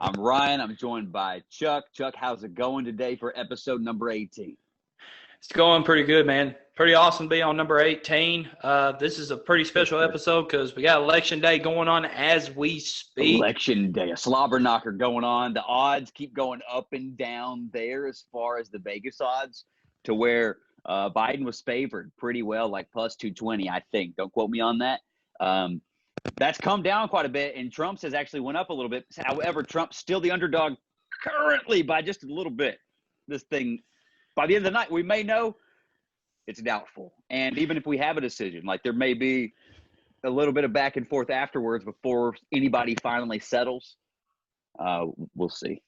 I'm Ryan. I'm joined by Chuck. Chuck, how's it going today for episode number 18? It's going pretty good, man. Pretty awesome to be on number 18. This is a pretty special episode because we got Election Day going on as we speak. Election Day, a slobber knocker going on. The odds keep going up and down there as far as the Vegas odds, to where Biden was favored pretty well, like plus 220, I think. Don't quote me on that. That's come down quite a bit, and Trump's has actually went up a little bit. However, Trump's still the underdog currently by just a little bit. This thing, by the end of the night, we may know. It's doubtful. And even if we have a decision, like there may be a little bit of back and forth afterwards before anybody finally settles. We'll see.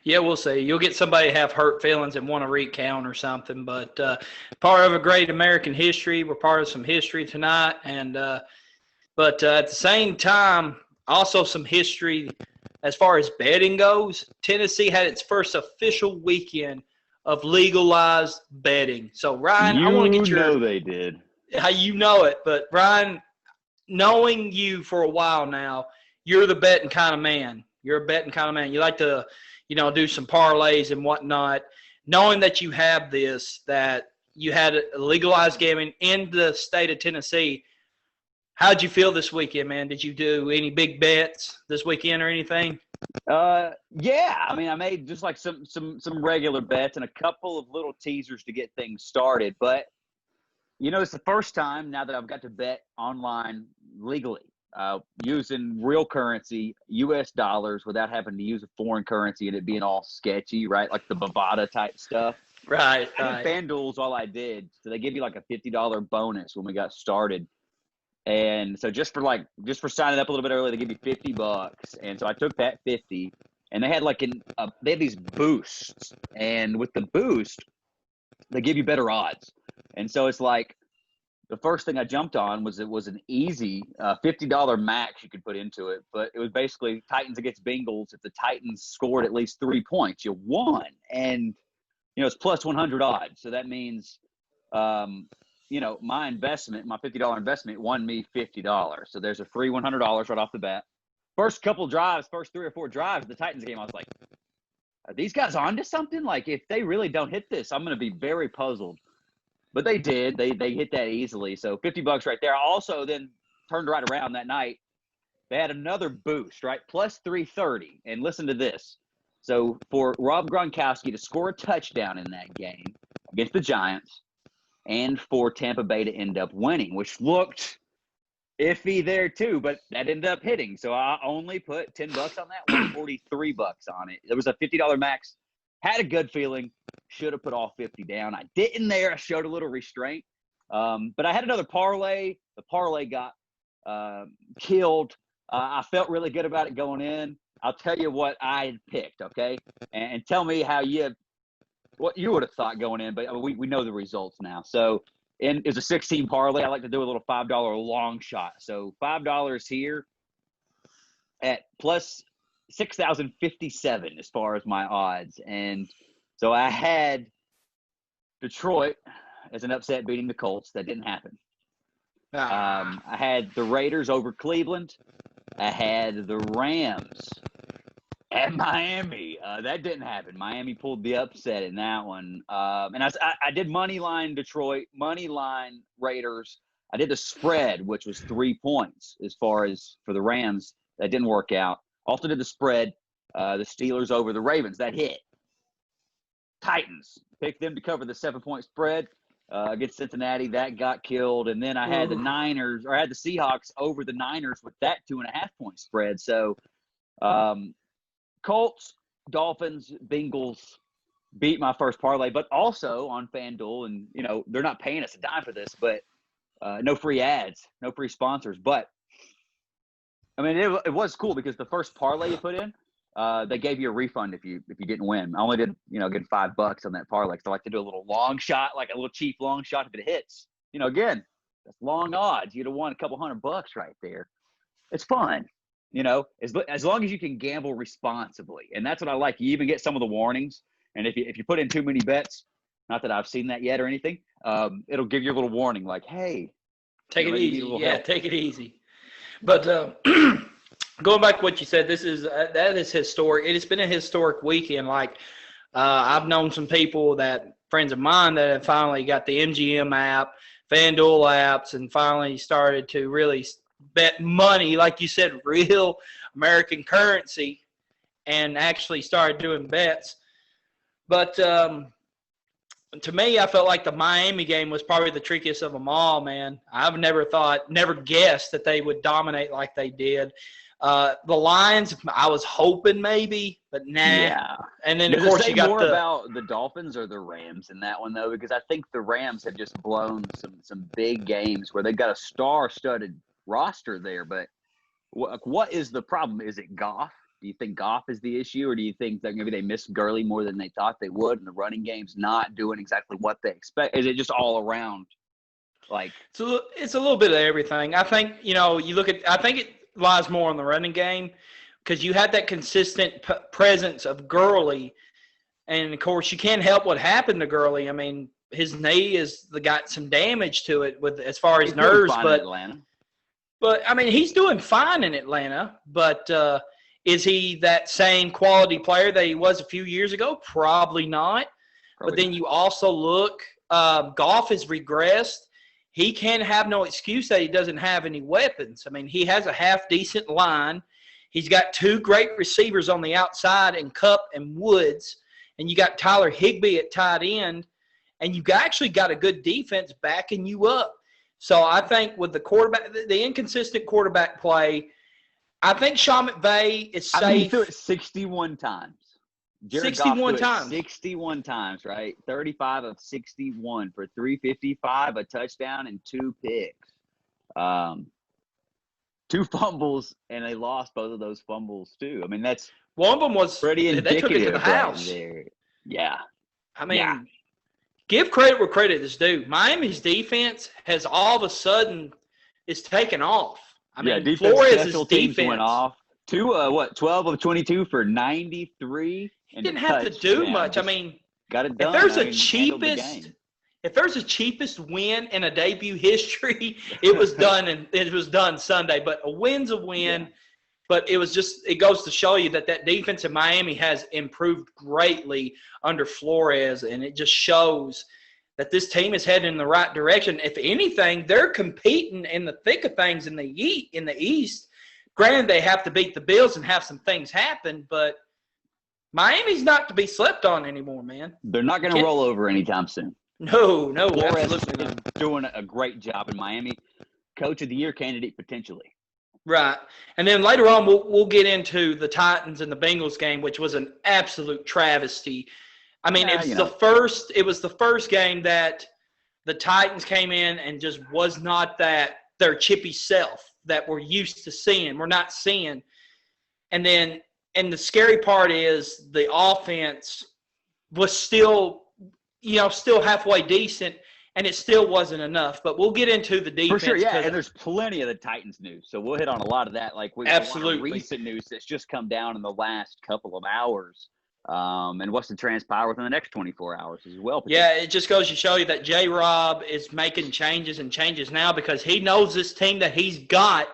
Yeah, we'll see. You'll get somebody have hurt feelings and want to recount or something. But part of a great American history. We're part of some history tonight. And but at the same time, also some history as far as betting goes. Tennessee had its first official weekend of legalized betting. So, Ryan, I want to get your – You know they did. How you know it. But, Ryan, knowing you for a while now, you're the betting kind of man. You're a betting kind of man. You like to, do some parlays and whatnot. Knowing that you have this, that you had legalized gambling in the state of Tennessee, how'd you feel this weekend, man? Did you do any big bets this weekend or anything? Yeah. I mean, I made just like some regular bets and a couple of little teasers to get things started. But, it's the first time now that I've got to bet online legally, using real currency, U.S. dollars, without having to use a foreign currency and it being all sketchy, right? Like the Bovada type stuff. Right. I did FanDuel's all I did. So they give you like a $50 bonus when we got started. And so just for signing up a little bit early, they give you $50. And so I took that 50, and they had they have these boosts, and with the boost, they give you better odds. And so it's like the first thing I jumped on was an easy $50 max you could put into it, but it was basically Titans against Bengals. If the Titans scored at least 3 points, you won, and it's plus 100 odds. So that means my investment, my $50 investment won me $50. So there's a free $100 right off the bat. First 3 or 4 drives of the Titans game, I was like, are these guys onto something? Like, if they really don't hit this, I'm going to be very puzzled. But they did. They hit that easily. So $50 right there. I also then turned right around that night. They had another boost, right? Plus 330. And listen to this. So for Rob Gronkowski to score a touchdown in that game against the Giants, and for Tampa Bay to end up winning, which looked iffy there too, but that ended up hitting. So I only put $10 on that, $143 on it. There was a $50 max. Had a good feeling. Should have put all 50 down. I didn't there. I showed a little restraint. But I had another parlay. The parlay got killed. I felt really good about it going in. I'll tell you what I had picked, okay? And tell me what you would have thought going in, but we know the results now. So it's a 16 parlay. I like to do a little $5 long shot. So $5 here at plus 6,057 as far as my odds. And so I had Detroit as an upset beating the Colts. That didn't happen. I had the Raiders over Cleveland. I had the Rams at Miami. That didn't happen. Miami pulled the upset in that one. And I did money line Detroit, money line Raiders. I did the spread, which was 3 points as far as for the Rams. That didn't work out. Also did the spread, the Steelers over the Ravens. That hit. Titans, picked them to cover the 7-point spread against Cincinnati. That got killed. And then I had the Seahawks over the Niners with that 2.5-point spread. So Colts, Dolphins, Bengals beat my first parlay, but also on FanDuel, and they're not paying us a dime for this, but no free ads, no free sponsors. But I mean, it was cool because the first parlay you put in, they gave you a refund if you didn't win. I only did get $5 on that parlay. So I like to do a little long shot, like a little cheap long shot. If it hits, again, that's long odds. You'd have won a couple $100 right there. It's fun. As long as you can gamble responsibly. And that's what I like. You even get some of the warnings. And if you put in too many bets, not that I've seen that yet or anything, it'll give you a little warning like, hey, take it easy. Yeah, take it easy. But going back to what you said, that is historic. It has been a historic weekend. Like I've known some people friends of mine that have finally got the MGM app, FanDuel apps, and finally started to really bet money, like you said, real American currency, and actually started doing bets. But to me, I felt like the Miami game was probably the trickiest of them all, man. I've never guessed that they would dominate like they did. The Lions, I was hoping maybe, but nah. Yeah. And then, Does of course, it say you got more about the Dolphins or the Rams in that one, though? Because I think the Rams have just blown some big games where they've got a star-studded roster there. But what is the problem? Is it Goff? Do you think Goff is the issue, or do you think that maybe they missed Gurley more than they thought they would, and the running game's not doing exactly what they expect? Is it just all around? Like, so it's a little bit of everything. I think I think it lies more on the running game because you had that consistent presence of Gurley, and of course you can't help what happened to Gurley. I mean, his knee got some damage to it as far as nerves, but I mean he's doing fine in Atlanta, but. Is he that same quality player that he was a few years ago? Probably not. But then you also look, Goff has regressed. He can't have no excuse that he doesn't have any weapons. I mean, he has a half-decent line. He's got two great receivers on the outside in Kupp and Woods. And you got Tyler Higbee at tight end. And you actually got a good defense backing you up. So I think with the inconsistent quarterback play, I think Sean McVay is safe. I mean, he threw it 61 times. Jared 61 times. 61 times, right? 35 of 61 for 355, a touchdown, and 2 picks. 2 fumbles, and they lost both of those fumbles, too. I mean, that's one of them was pretty indicative. They took it to the house. Right there. Yeah. I mean, give credit where credit is due. Miami's defense has all of a sudden is taken off. I mean, Flores' defense went off. 12 of 22 for 93. He didn't have to do much. I mean, got it done. If there's a cheapest win in a debut history, it was done, and it was done Sunday. But a win's a win. Yeah. But it goes to show you that defense in Miami has improved greatly under Flores, and it just shows that this team is heading in the right direction. If anything, they're competing in the thick of things in the East. Granted, they have to beat the Bills and have some things happen, but Miami's not to be slept on anymore, man. They're not going to roll over anytime soon. No, Flores is doing a great job in Miami. Coach of the Year candidate potentially. Right. And then later on, we'll get into the Titans and the Bengals game, which was an absolute travesty. I mean, it was the first game that the Titans came in and just was not their chippy self that we're used to seeing. We're not seeing. And the scary part is the offense was still halfway decent, and it still wasn't enough. But we'll get into the defense. For sure, yeah, and there's plenty of the Titans news. So we'll hit on a lot of that. Absolutely. A lot of recent news that's just come down in the last couple of hours. And what's to transpire within the next 24 hours as well. Yeah, it just goes to show you that J-Rob is making changes now because he knows this team that he's got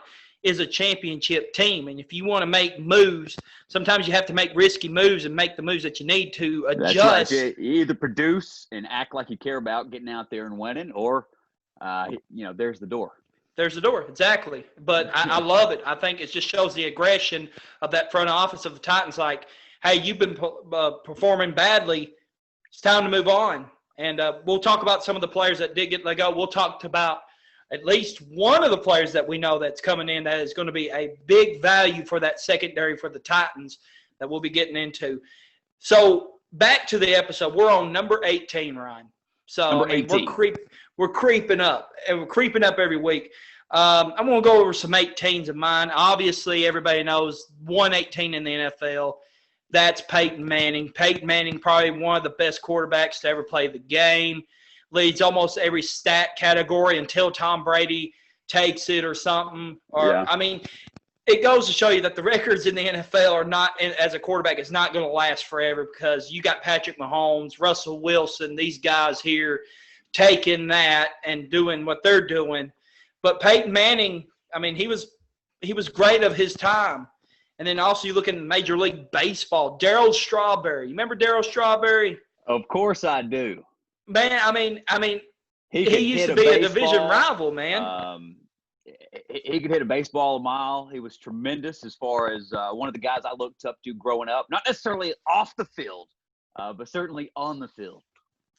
is a championship team. And if you want to make moves, sometimes you have to make risky moves and make the moves that you need to adjust. That's right. You either produce and act like you care about getting out there and winning, or, there's the door. There's the door, exactly. But I love it. I think it just shows the aggression of that front office of the Titans. Like, hey, you've been performing badly. It's time to move on. And we'll talk about some of the players that did get let go. We'll talk about at least one of the players that we know that's coming in that is going to be a big value for that secondary for the Titans that we'll be getting into. So back to the episode. We're on number 18, Ryan. So number 18. We're creeping up, and we're creeping up every week. I'm going to go over some 18s of mine. Obviously, everybody knows 118 in the NFL. That's Peyton Manning. Peyton Manning, probably one of the best quarterbacks to ever play the game. Leads almost every stat category until Tom Brady takes it or something. I mean, it goes to show you that the records in the NFL are not, as a quarterback, it's not going to last forever because you got Patrick Mahomes, Russell Wilson, these guys here taking that and doing what they're doing. But Peyton Manning, I mean, he was great of his time. And then also you look in Major League Baseball, Darryl Strawberry. You remember Darryl Strawberry? Of course I do. Man, I mean, He used to be a division rival, man. He could hit a baseball a mile. He was tremendous as far as one of the guys I looked up to growing up. Not necessarily off the field, but certainly on the field.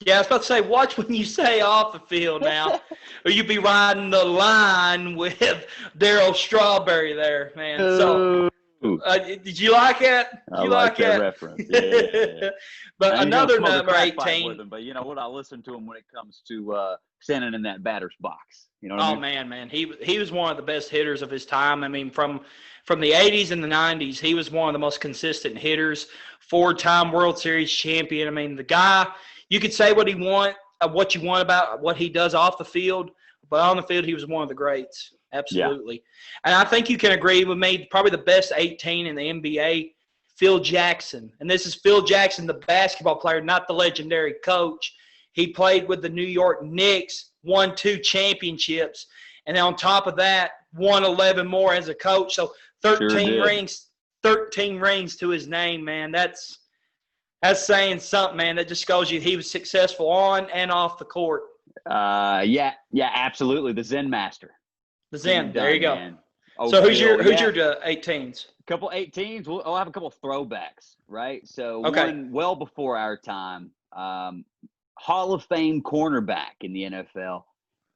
Yeah, I was about to say, watch when you say off the field now, or you be riding the line with Darryl Strawberry there, man. So, did you like it? I like that reference. Yeah. But another number 18. With him, but you know what? I listen to him when it comes to standing in that batter's box. You know what I mean? Man, he was one of the best hitters of his time. I mean, from the 80s and the 90s, he was one of the most consistent hitters. 4-time World Series champion. I mean, the guy. You could say what you want about what he does off the field, but on the field, he was one of the greats. Absolutely. Yeah. And I think you can agree with me, probably the best 18 in the NBA, Phil Jackson. And this is Phil Jackson, the basketball player, not the legendary coach. He played with the New York Knicks, won 2 championships, and on top of that, won 11 more as a coach. So 13 rings to his name, man. That's saying something, man. That just shows you he was successful on and off the court. Yeah, absolutely. The Zen master. The Zen. There you go. Oh, so who's your 18s? A couple 18s. I'll have a couple throwbacks, right? So one well before our time, Hall of Fame cornerback in the NFL,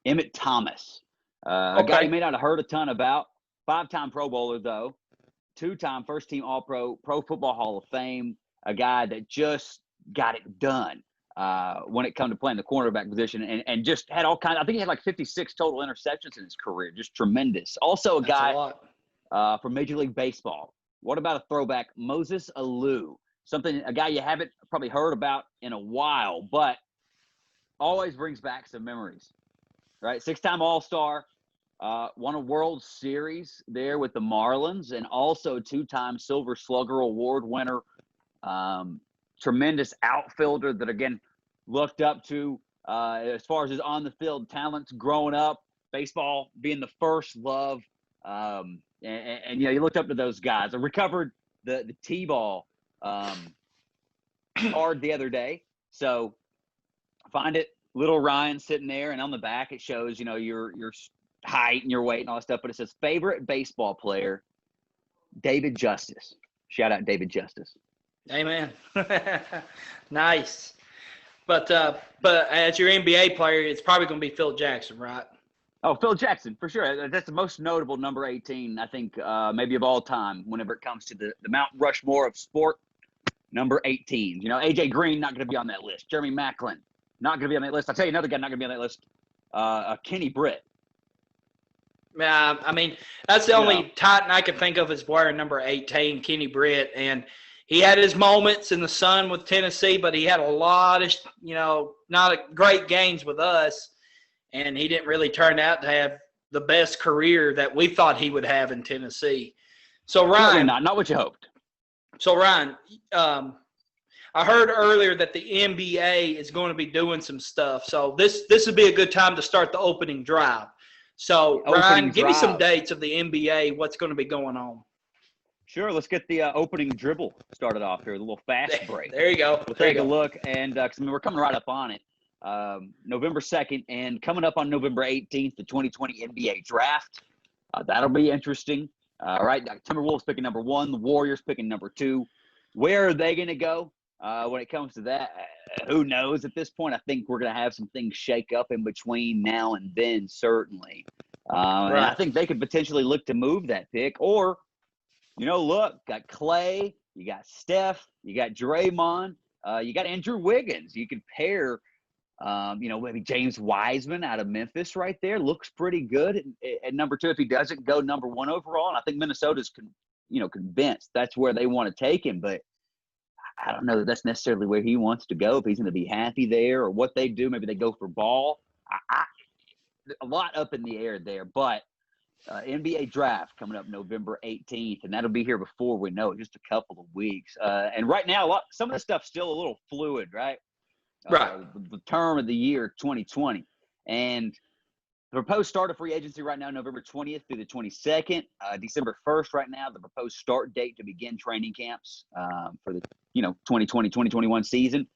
Emmett Thomas. A guy you may not have heard a ton about. 5-time Pro Bowler though, 2-time first-team All-Pro, Pro Football Hall of Fame. A guy that just got it done when it come to playing the cornerback position and just had all kinds. I think he had like 56 total interceptions in his career. Just tremendous. Also a guy from Major League Baseball. What about a throwback? Moses Alou. A guy you haven't probably heard about in a while, but always brings back some memories, right? 6-time All-Star, won a World Series there with the Marlins, and also 2-time Silver Slugger Award winner. Tremendous outfielder that, again, looked up to as far as his on-the-field talents growing up, baseball being the first love. And you know, you looked up to those guys. I recovered the T-ball card the other day. So find it, little Ryan sitting there, and on the back it shows, you know, your height and your weight and all that stuff. But it says favorite baseball player, David Justice. Shout out David Justice. Amen. Nice. But as your NBA player, it's probably going to be Phil Jackson, right? Oh, Phil Jackson, for sure. That's the most notable number 18, I think, maybe of all time, whenever it comes to the Mount Rushmore of sport, number 18. You know, A.J. Green, not going to be on that list. Jeremy Maclin, not going to be on that list. I'll tell you another guy not going to be on that list, Kenny Britt. Yeah, I mean, that's the only Titan I can think of as wearing number 18, Kenny Britt. And he had his moments in the sun with Tennessee, but he had a lot of, you know, not great games with us. And he didn't really turn out to have the best career that we thought he would have in Tennessee. So, Ryan. Not what you hoped. So, Ryan, I heard earlier that the NBA is going to be doing some stuff. So, this would be a good time to start the opening drive. So, Ryan, give me some dates of the NBA, what's going to be going on. Sure, let's get the opening dribble started off here, a little fast break. There you go. We'll take a look, and cause, I mean, we're coming right up on it. November 2nd, and coming up on November 18th, the 2020 NBA Draft. That'll be interesting. All right, Timberwolves picking number 1, the Warriors picking number 2. Where are they going to go when it comes to that? Who knows at this point? I think we're going to have some things shake up in between now and then, certainly. And I think they could potentially look to move that pick. Or, you know, look, got Clay, you got Steph, you got Draymond, you got Andrew Wiggins. You could pair – you know, maybe James Wiseman out of Memphis right there looks pretty good at number 2 if he doesn't go number 1 overall. And I think Minnesota's, convinced that's where they want to take him. But I don't know that that's necessarily where he wants to go, if he's going to be happy there or what they do. Maybe they go for Ball. A lot up in the air there. But NBA Draft coming up November 18th, and that'll be here before we know it, just a couple of weeks. And right now, some of the stuff's still a little fluid, right? Right. The term of the year 2020. And The proposed start of free agency right now, November 20th through the 22nd. December 1st right now, the proposed start date to begin training camps for the 2020, 2021 season.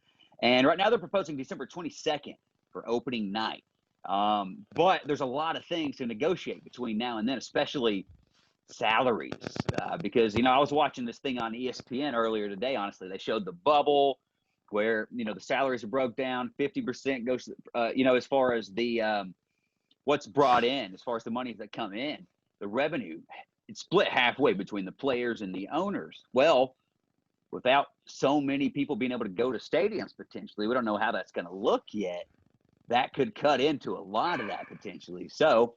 And right now they're proposing December 22nd for opening night. But there's a lot of things to negotiate between now and then, especially salaries. Because, I was watching this thing on ESPN earlier today, honestly. They showed the bubble where, the salaries are broke down. 50% goes, as far as the what's brought in, as far as the monies that come in, the revenue, it's split halfway between the players and the owners. Well, without so many people being able to go to stadiums potentially, we don't know how that's going to look yet. That could cut into a lot of that potentially. So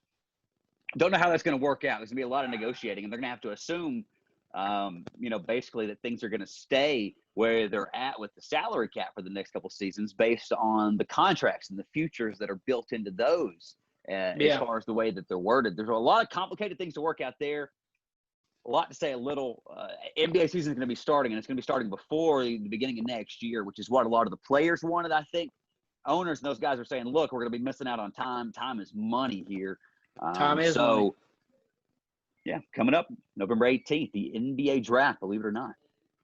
don't know how that's going to work out. There's going to be a lot of negotiating, and they're going to have to assume, basically that things are going to stay where they're at with the salary cap for the next couple seasons based on the contracts and the futures that are built into those. As far as the way that they're worded, there's a lot of complicated things to work out there. A lot to say. NBA season is going to be starting, and it's going to be starting before the beginning of next year, which is what a lot of the players wanted. I think owners and those guys are saying, "Look, we're going to be missing out on time. Time is money here." Time is money. Yeah, coming up November 18th, the NBA draft. Believe it or not.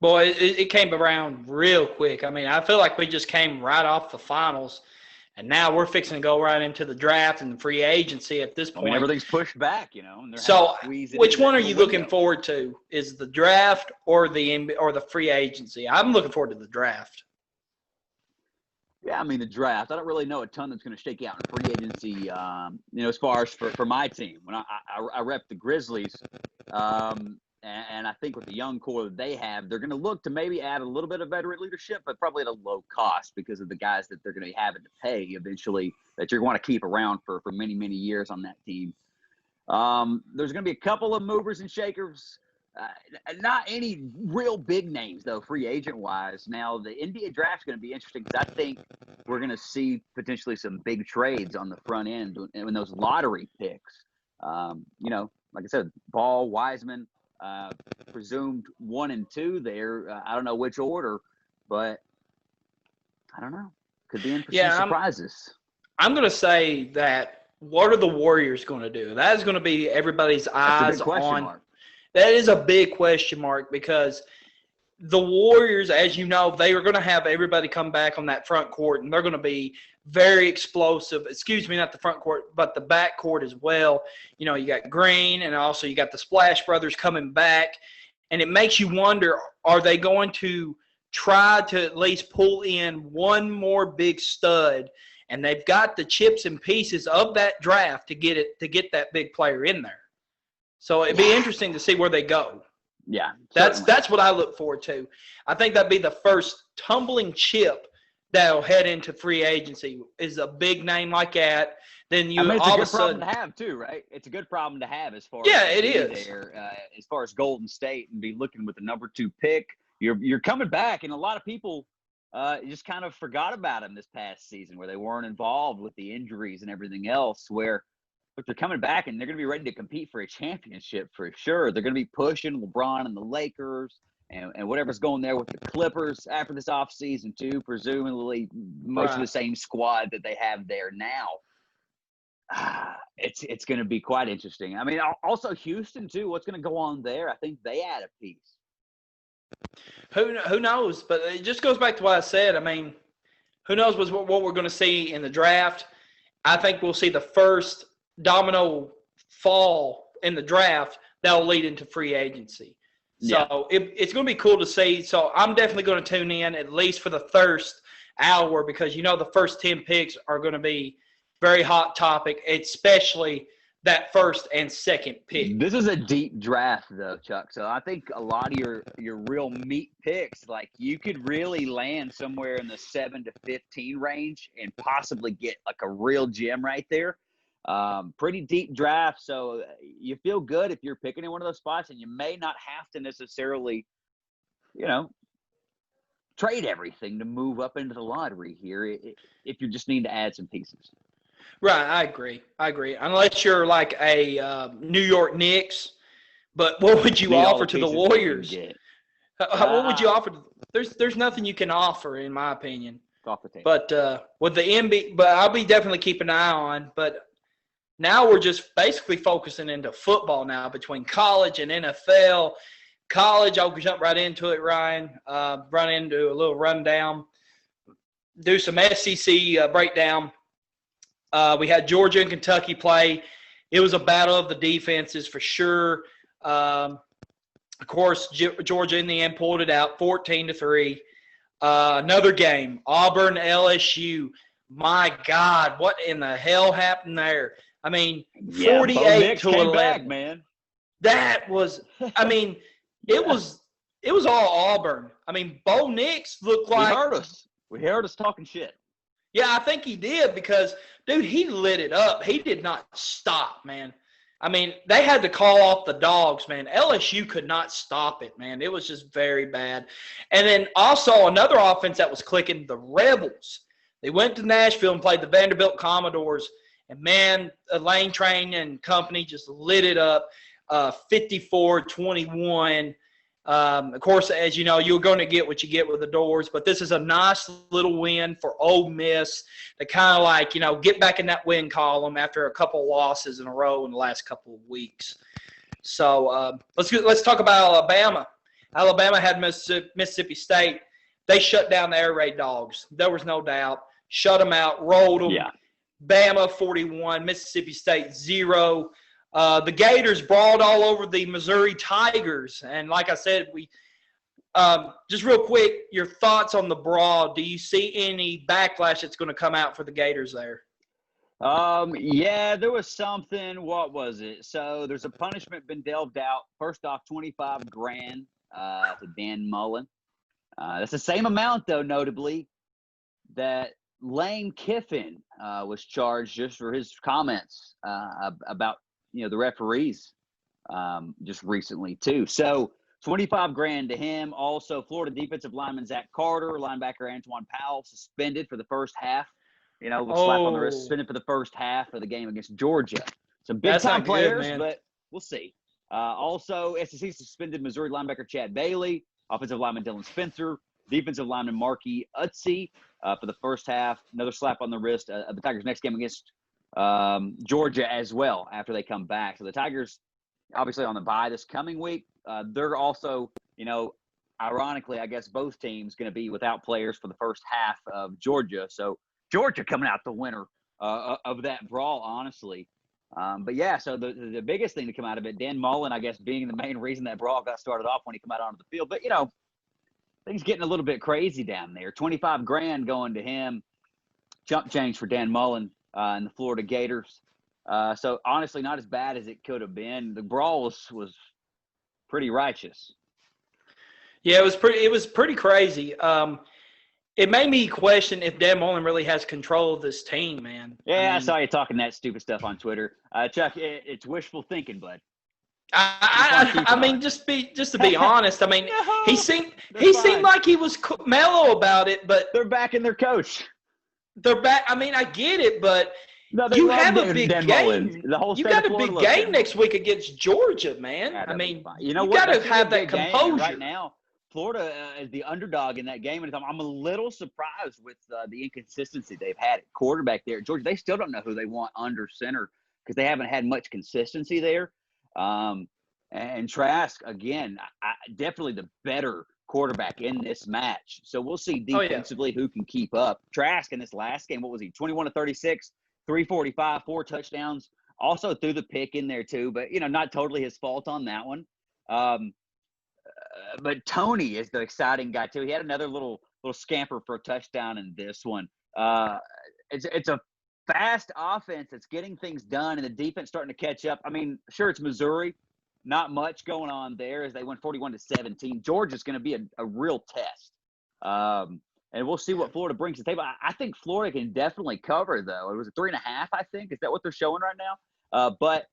Boy, it came around real quick. I mean, I feel like we just came right off the finals. And now we're fixing to go right into the draft and the free agency at this point. Everything's pushed back, And so, which one are you looking forward to? Is the draft or the free agency? I'm looking forward to the draft. Yeah, the draft. I don't really know a ton that's going to shake out in free agency. As far as for my team, when I rep the Grizzlies, and I think with the young core that they have, they're going to look to maybe add a little bit of veteran leadership, but probably at a low cost because of the guys that they're going to be having to pay eventually that you're going to keep around for many, many years on that team. There's going to be a couple of movers and shakers. Not any real big names, though, free agent-wise. Now, the NBA draft is going to be interesting because I think we're going to see potentially some big trades on the front end in those lottery picks. Like I said, Ball, Wiseman, presumed 1 and 2 there. I don't know which order, but I don't know. Could be interesting surprises. I'm going to say that what are the Warriors going to do? That is going to be everybody's eyes on. Mark. That is a big question mark because the Warriors, as you know, they are going to have everybody come back on that front court, and they're going to be very explosive. Excuse me, not the front court, but the back court as well. You got Green, and also you got the Splash Brothers coming back, and it makes you wonder, are they going to try to at least pull in one more big stud? And they've got the chips and pieces of that draft to get that big player in there. So it'd be interesting to see where they go. Yeah, that's what I look forward to. I think that'd be the first tumbling chip that'll head into free agency is a big name like that. Then you it's all a good of a sudden problem to have too, right? It's a good problem to have as far as it is. There, as far as Golden State and be looking with the number 2 pick, you're coming back, and a lot of people just kind of forgot about them this past season where they weren't involved with the injuries and everything else. Where look, they're coming back and they're going to be ready to compete for a championship for sure. They're going to be pushing LeBron and the Lakers and whatever's going there with the Clippers after this offseason too, presumably most of the same squad that they have there now. It's going to be quite interesting. Also Houston too, what's going to go on there? I think they add a piece. Who knows? But it just goes back to what I said. Who knows what we're going to see in the draft. I think we'll see the first domino fall in the draft that'll lead into free agency. So it's going to be cool to see. So I'm definitely going to tune in at least for the first hour because the first 10 picks are going to be very hot topic, especially that first and second pick. This is a deep draft though, Chuck. So I think a lot of your real meat picks, like you could really land somewhere in the 7 to 15 range and possibly get like a real gem right there. Pretty deep draft, so you feel good if you're picking in one of those spots, and you may not have to necessarily, trade everything to move up into the lottery here if you just need to add some pieces. Right, I agree. Unless you're like a New York Knicks, but what would you offer to the Warriors? What would you offer? There's nothing you can offer, in my opinion. Off the table. But with the NBA, but I'll be definitely keeping an eye on. But Now we're just basically focusing into football now between college and NFL. College, I'll jump right into it, Ryan. Run into a little rundown. Do some SEC breakdown. We had Georgia and Kentucky play. It was a battle of the defenses for sure. Of course, Georgia in the end pulled it out 14-3. Another game, Auburn LSU. My God, what in the hell happened there? I mean, 48-11. Back, man. That was, I mean, it was all Auburn. I mean, Bo Nix looked like We heard us talking shit. Yeah, I think he did because, dude, he lit it up. He did not stop, man. I mean, they had to call off the dogs, man. LSU could not stop it, man. It was just very bad. And then also another offense that was clicking, the Rebels. They went to Nashville and played the Vanderbilt Commodores. And, man, Lane Train and company just lit it up 54-21. Of course, as you know, you're going to get what you get with the Doors, but this is a nice little win for Ole Miss to kind of like, get back in that win column after a couple of losses in a row in the last couple of weeks. So let's talk about Alabama. Alabama had Mississippi State. They shut down the Air Raid Dogs. There was no doubt. Shut them out, rolled them. Yeah. Bama 41, Mississippi State 0. The Gators brawled all over the Missouri Tigers. And like I said, we just real quick, your thoughts on the brawl. Do you see any backlash that's going to come out for the Gators there? Yeah, there was something. What was it? So there's a punishment been delved out. First off, $25,000 to Dan Mullen. That's the same amount, though, notably, that Lane Kiffin was charged just for his comments about the referees just recently too. So $25,000 to him. Also, Florida defensive lineman Zach Carter, linebacker Antoine Powell suspended for the first half. Slap on the wrist, suspended for the first half of the game against Georgia. Some big time players, but we'll see. Also, SEC suspended Missouri linebacker Chad Bailey, offensive lineman Dylan Spencer, defensive lineman Marquis Utsi for the first half. Another slap on the wrist of the Tigers' next game against Georgia as well after they come back. So the Tigers obviously on the bye this coming week. They're also, ironically, I guess both teams going to be without players for the first half of Georgia. So Georgia coming out the winner of that brawl, honestly. But yeah, so the biggest thing to come out of it, Dan Mullen, I guess, being the main reason that brawl got started off when he came out onto the field. But, things getting a little bit crazy down there. $25,000 going to him. Chump change for Dan Mullen and the Florida Gators. So honestly, not as bad as it could have been. The brawl was pretty righteous. Yeah, it was pretty crazy. It made me question if Dan Mullen really has control of this team, man. Yeah, I saw you talking that stupid stuff on Twitter. Chuck, it's wishful thinking, bud. I mean, just to be honest, I mean, he seemed like he was mellow about it, but they're backing their coach. They're back. I mean, I get it, but you have a big game. You got a big game next week against Georgia, man. Yeah, I mean, you got to have that composure right now. Florida is the underdog in that game, and I'm a little surprised with the inconsistency they've had at quarterback there. Georgia, they still don't know who they want under center because they haven't had much consistency there. And Trask, again, definitely the better quarterback in this match. So we'll see defensively who can keep up. Trask in this last game, what was he, 21-36, 345, 4 touchdowns. Also threw the pick in there too, but, not totally his fault on that one. But Tony is the exciting guy too. He had another little scamper for a touchdown in this one. It's a fast offense that's getting things done, and the defense starting to catch up. I mean, sure, it's Missouri. Not much going on there as they went 41-17. Georgia's going to be a real test. And we'll see what Florida brings to the table. I think Florida can definitely cover, though. It was a 3.5, I think. Is that what they're showing right now? But,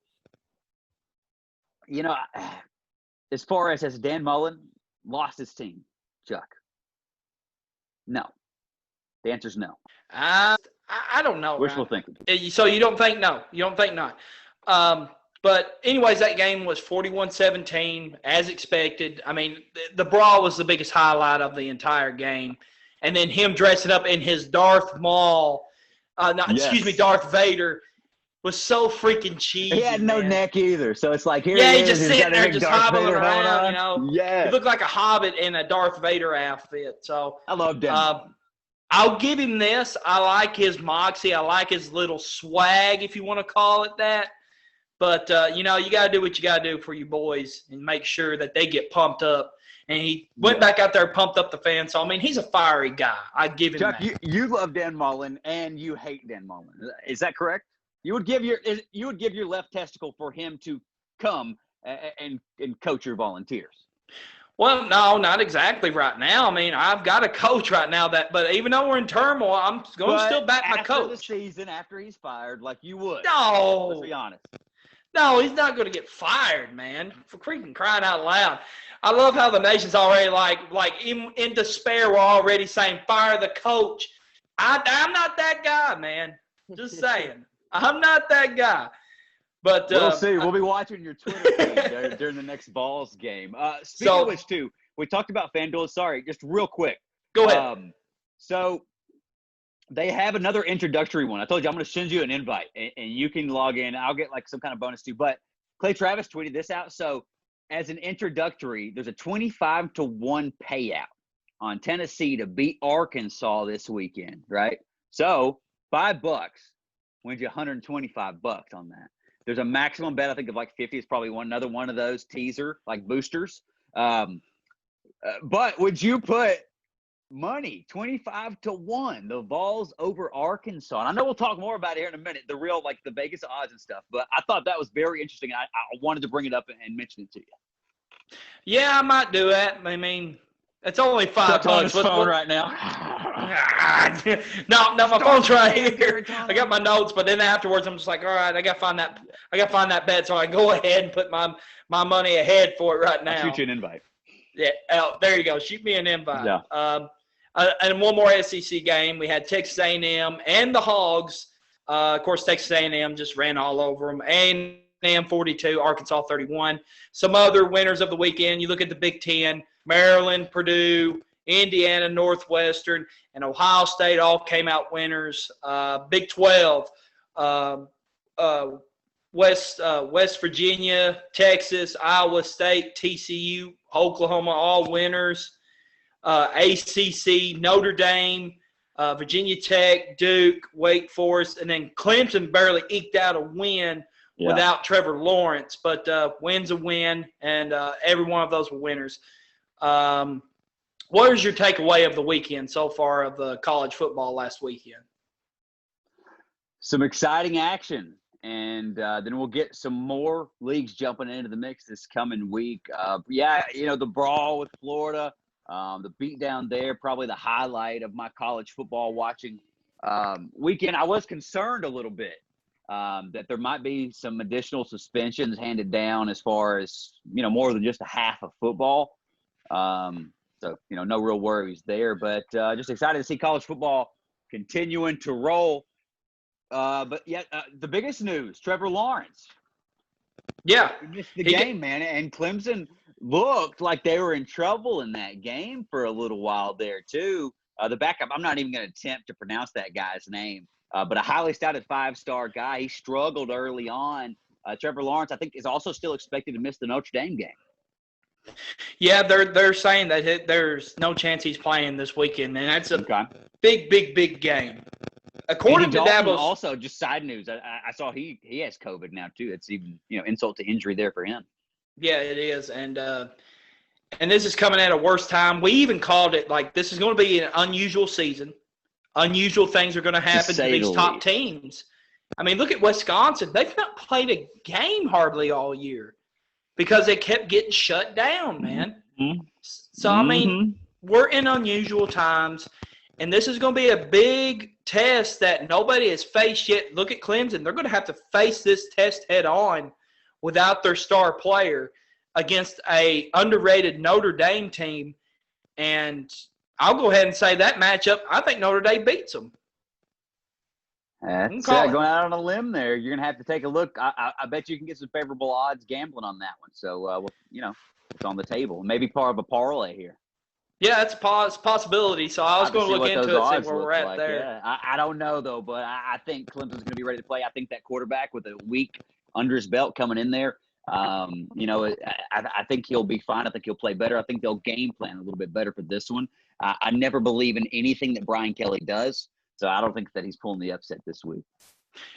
as far as has Dan Mullen lost his team, Chuck? No. The answer's no. I don't know. Wishful thinking. So you don't think no? You don't think not? But anyways, that game was 41-17 as expected. I mean, the brawl was the biggest highlight of the entire game, and then him dressing up in his Darth Vader was so freaking cheesy. He had no man. neck either, so it's like here Yeah, he he is. just He's sitting got there, a big just Darth hobbling Vader helmet around. on. You know, Yeah, he looked like a hobbit in a Darth Vader outfit. So I love Denver. I'll give him this. I like his moxie. I like his little swag, if you want to call it that. But, you know, you got to do what you got to do for your boys and make sure that they get pumped up. And he went back out there, pumped up the fans. So, I mean, he's a fiery guy. I give him Chuck, that. you love Dan Mullen and you hate Dan Mullen. Is that correct? You would give your left testicle for him to come and coach your Volunteers. Well, no, not exactly right now. I mean, I've got a coach right now but even though we're in turmoil, I'm going to still back my coach. After the season, after he's fired, like you would. No. Let's be honest. No, he's not going to get fired, man. For freaking crying out loud. I love how the nation's already like in despair. We're already saying fire the coach. I'm not that guy, man. Just saying. I'm not that guy. But we'll see. We'll be watching your Twitter feed during the next Vols game. Speaking of which, too, we talked about FanDuel. Sorry, just real quick. Go ahead. So they have another introductory one. I told you I'm going to send you an invite, and you can log in. I'll get like some kind of bonus too. But Clay Travis tweeted this out. So as an introductory, there's a 25-1 payout on Tennessee to beat Arkansas this weekend, right? So $5 wins you $125 on that. There's a maximum bet, I think, of like 50. It's probably another one of those teaser, like boosters. But would you put money 25-1, the Vols over Arkansas? And I know we'll talk more about it here in a minute, the real, like the Vegas odds and stuff. But I thought that was very interesting. I wanted to bring it up and mention it to you. Yeah, I might do that. I mean, it's only $5. On his phone right now. No, my phone's right here. I got my notes, but then afterwards, I'm just like, all right, I got to find that bet, so I go ahead and put my money ahead for it right now. I'll shoot you an invite. Yeah, there you go. Shoot me an invite. Yeah. And one more SEC game. We had Texas A&M and the Hogs. Of course, Texas A&M just ran all over them. A&M 42, Arkansas 31. Some other winners of the weekend. You look at the Big Ten. Maryland, Purdue, Indiana, Northwestern, and Ohio State all came out winners. Big 12, West Virginia, Texas, Iowa State, TCU, Oklahoma, all winners. ACC, Notre Dame, Virginia Tech, Duke, Wake Forest, and then Clemson barely eked out a win without Trevor Lawrence. But win's a win, and every one of those were winners. What is your takeaway of the weekend so far of the college football last weekend? Some exciting action, and then we'll get some more leagues jumping into the mix this coming week. The brawl with Florida, the beatdown there, probably the highlight of my college football watching weekend. I was concerned a little bit that there might be some additional suspensions handed down as far as, more than just a half of football. So, no real worries there, but just excited to see college football continuing to roll. The biggest news, Trevor Lawrence. Yeah. He missed the game, man, and Clemson looked like they were in trouble in that game for a little while there, too. The backup, I'm not even going to attempt to pronounce that guy's name, but a highly touted 5-star guy. He struggled early on. Trevor Lawrence, I think, is also still expected to miss the Notre Dame game. Yeah, they're saying that there's no chance he's playing this weekend, and that's a big game. According to Dabo, also just side news, I saw he has COVID now too. It's even insult to injury there for him. Yeah, it is, and this is coming at a worse time. We even called it like this is going to be an unusual season. Unusual things are going to happen to these top teams. I mean, look at Wisconsin; they've not played a game hardly all year. Because they kept getting shut down, man. Mm-hmm. So, I mean, we're in unusual times, and this is going to be a big test that nobody has faced yet. Look at Clemson. They're going to have to face this test head on without their star player against a underrated Notre Dame team. And I'll go ahead and say that matchup, I think Notre Dame beats them. That's going out on a limb there. You're going to have to take a look. I bet you can get some favorable odds gambling on that one. So, it's on the table. Maybe part of a parlay here. Yeah, it's a possibility. So I was going to look into it, see where we're at there. Yeah. I don't know, though, but I think Clemson's going to be ready to play. I think that quarterback with a week under his belt coming in there, I think he'll be fine. I think he'll play better. I think they'll game plan a little bit better for this one. I never believe in anything that Brian Kelly does, so I don't think that he's pulling the upset this week.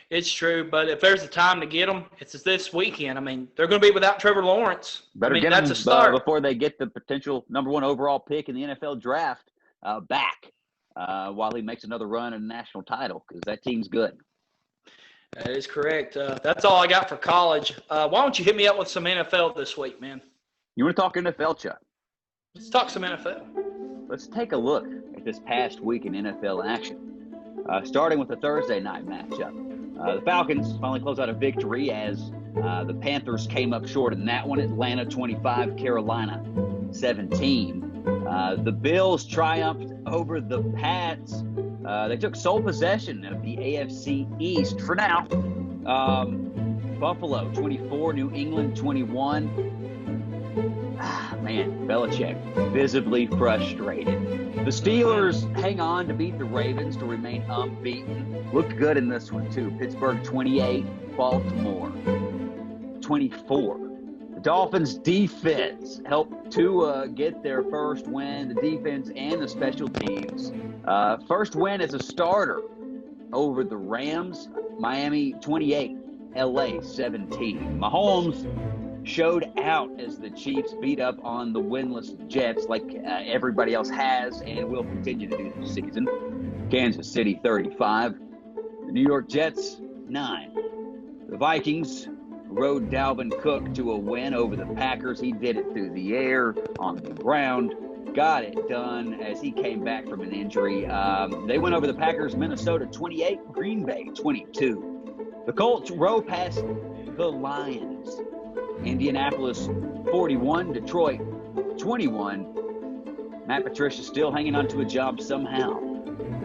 It's true, but if there's a time to get them, it's this weekend. I mean, they're going to be without Trevor Lawrence. Better get that's them a start before they get the potential number 1 overall pick in the NFL draft back while he makes another run at a national title, because that team's good. That is correct. That's all I got for college. Why don't you hit me up with some NFL this week, man? You want to talk NFL, Chuck? Let's talk some NFL. Let's take a look at this past week in NFL action. Starting with the Thursday night matchup. The Falcons finally closed out a victory as the Panthers came up short in that one. Atlanta 25, Carolina 17. The Bills triumphed over the Pats. They took sole possession of the AFC East for now. Buffalo 24, New England 21. Man, Belichick visibly frustrated. The Steelers hang on to beat the Ravens to remain unbeaten. Looked good in this one, too. Pittsburgh 28, Baltimore 24. The Dolphins' defense helped to get their first win, the defense and the special teams. First win as a starter over the Rams, Miami 28, LA 17. Mahomes showed out as the Chiefs beat up on the winless Jets like everybody else has and will continue to do this season. Kansas City 35. The New York Jets 9. The Vikings rode Dalvin Cook to a win over the Packers. He did it through the air, on the ground, got it done as he came back from an injury. They went over the Packers, Minnesota 28, Green Bay 22. The Colts rode past the Lions. Indianapolis 41, Detroit 21. Matt Patricia still hanging on to a job somehow.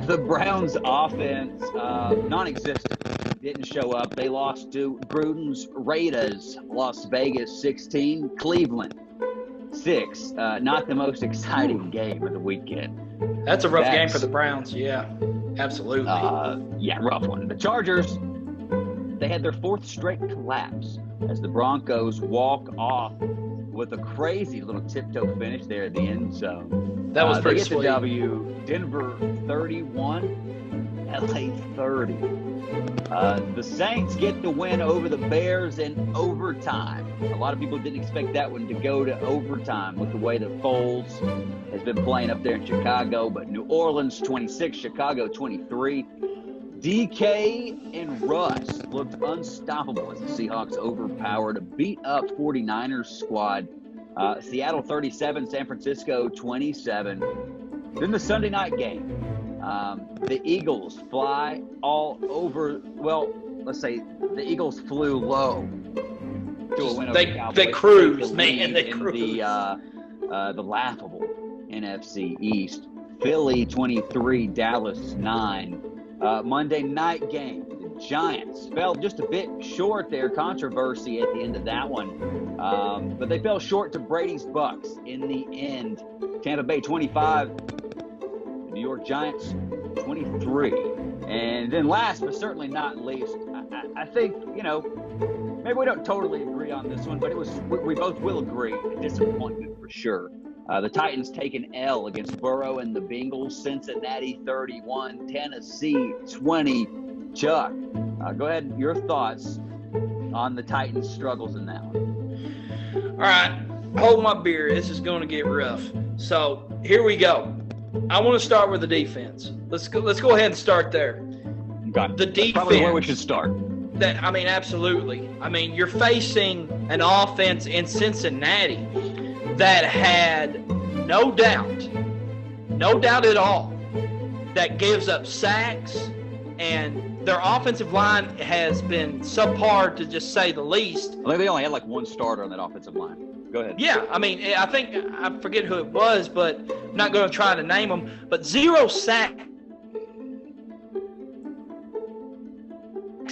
The Browns offense, non-existent, didn't show up. They lost to Gruden's Raiders, Las Vegas 16, Cleveland 6. Not the most exciting game of the weekend. That's a rough game for the Browns, yeah, absolutely. Rough one. The Chargers, they had their 4th straight collapse as the Broncos walk off with a crazy little tiptoe finish there at the end zone. That was pretty sweet. They get the W. Denver 31, LA 30. The Saints get the win over the Bears in overtime. A lot of people didn't expect that one to go to overtime with the way that Foles has been playing up there in Chicago. But New Orleans 26, Chicago 23. DK and Russ looked unstoppable as the Seahawks overpowered a beat-up 49ers squad. Seattle 37, San Francisco 27. Then the Sunday night game. The Eagles fly all over. Well, let's say the Eagles flew low to a win over the Cowboys. They cruised, man. They cruised. The laughable NFC East. Philly 23, Dallas 9. Monday night game, the Giants fell just a bit short there. Controversy at the end of that one. But they fell short to Brady's Bucks in the end. Tampa Bay 25, the New York Giants 23. And then last but certainly not least, I think, maybe we don't totally agree on this one, but we both will agree, a disappointment for sure. The Titans take an L against Burrow and the Bengals. Cincinnati 31, Tennessee 20. Chuck, go ahead. Your thoughts on the Titans' struggles in that one. All right. Hold my beer. This is going to get rough. So here we go. I want to start with the defense. Let's go ahead and start there. Got it. The defense. That's probably where we should start. Absolutely. You're facing an offense in Cincinnati that had no doubt at all, that gives up sacks, and their offensive line has been subpar to just say the least. I think they only had like one starter on that offensive line. Go ahead. Yeah, I think I forget who it was, but I'm not going to try to name them. But 0 sacks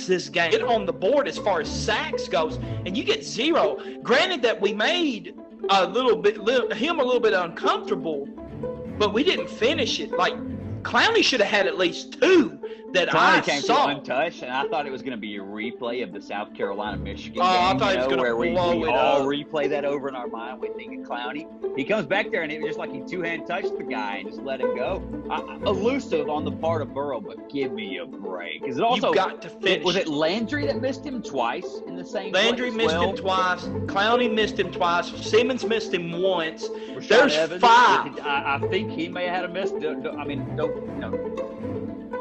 this game. Get on the board as far as sacks goes, and you get 0. Granted that we made him a little bit uncomfortable but we didn't finish it. Like, Clowney should have had at least 2 that I came saw. to untouched, and I thought it was going to be a replay of the South Carolina-Michigan game. I thought it was going to where we blow it all up. replay that over in our mind. We think of Clowney. He comes back there, and it was just like he two-hand touched the guy and just let him go. Elusive on the part of Burrow, but give me a break. Is it also You've got to finish. Was it Landry that missed him twice in the same Landry play as missed well? him twice. Clowney missed him twice. Simmons missed him once. Rashad There's Evans, 5. I think he may have had a miss.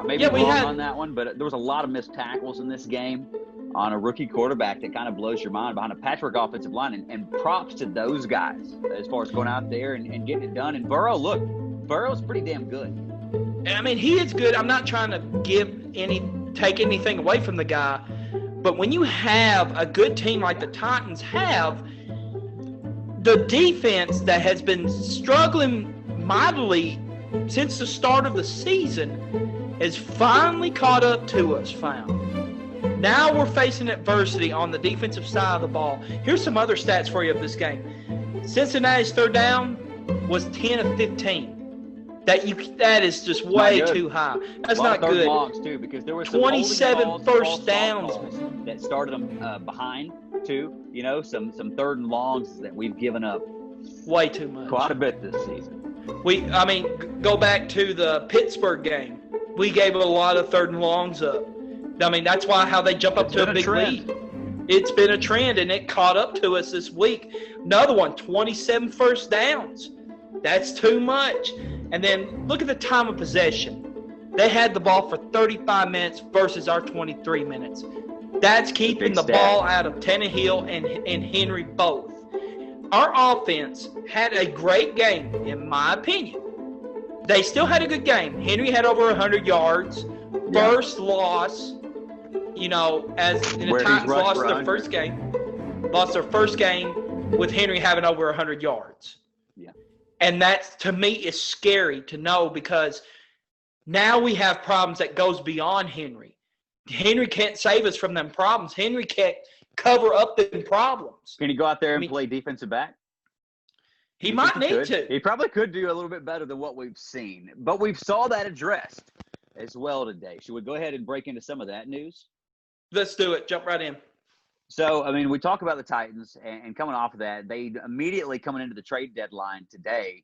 Maybe Yeah, we wrong had- on that one, but there was a lot of missed tackles in this game on a rookie quarterback that kind of blows your mind behind a patchwork offensive line. And props to those guys as far as going out there and getting it done. And Burrow's pretty damn good. And I mean, he is good. I'm not trying to take anything away from the guy, but when you have a good team like the Titans have, the defense that has been struggling mightily since the start of the season has finally caught up to us, Now we're facing adversity on the defensive side of the ball. Here's some other stats for you of this game. Cincinnati's third down was 10 of 15. That is just way too high. That's not third good. longs too, because there was some 27 holding calls, first false downs. calls that started them behind too. Some third and longs that we've given up Way too much. quite a bit this season. Go back to the Pittsburgh game. We gave a lot of third and longs up. I mean, that's how they jump up to a big lead. It's been a trend, and it caught up to us this week. Another one, 27 first downs. That's too much. And then look at the time of possession. They had the ball for 35 minutes versus our 23 minutes. That's keeping the ball out of Tannehill and Henry both. Our offense had a great game, in my opinion. They still had a good game. Henry had over 100 yards. First loss, as the Titans lost their first game. Lost their first game with Henry having over 100 yards. Yeah. And that, to me, is scary to know, because now we have problems that goes beyond Henry. Henry can't save us from them problems. Henry can't cover up them problems. Can he go out there and play defensive back? He might need to. He probably could do a little bit better than what we've seen. But we've saw that addressed as well today. Should we go ahead and break into some of that news? Let's do it. Jump right in. So, we talk about the Titans, and coming off of that, they immediately coming into the trade deadline today,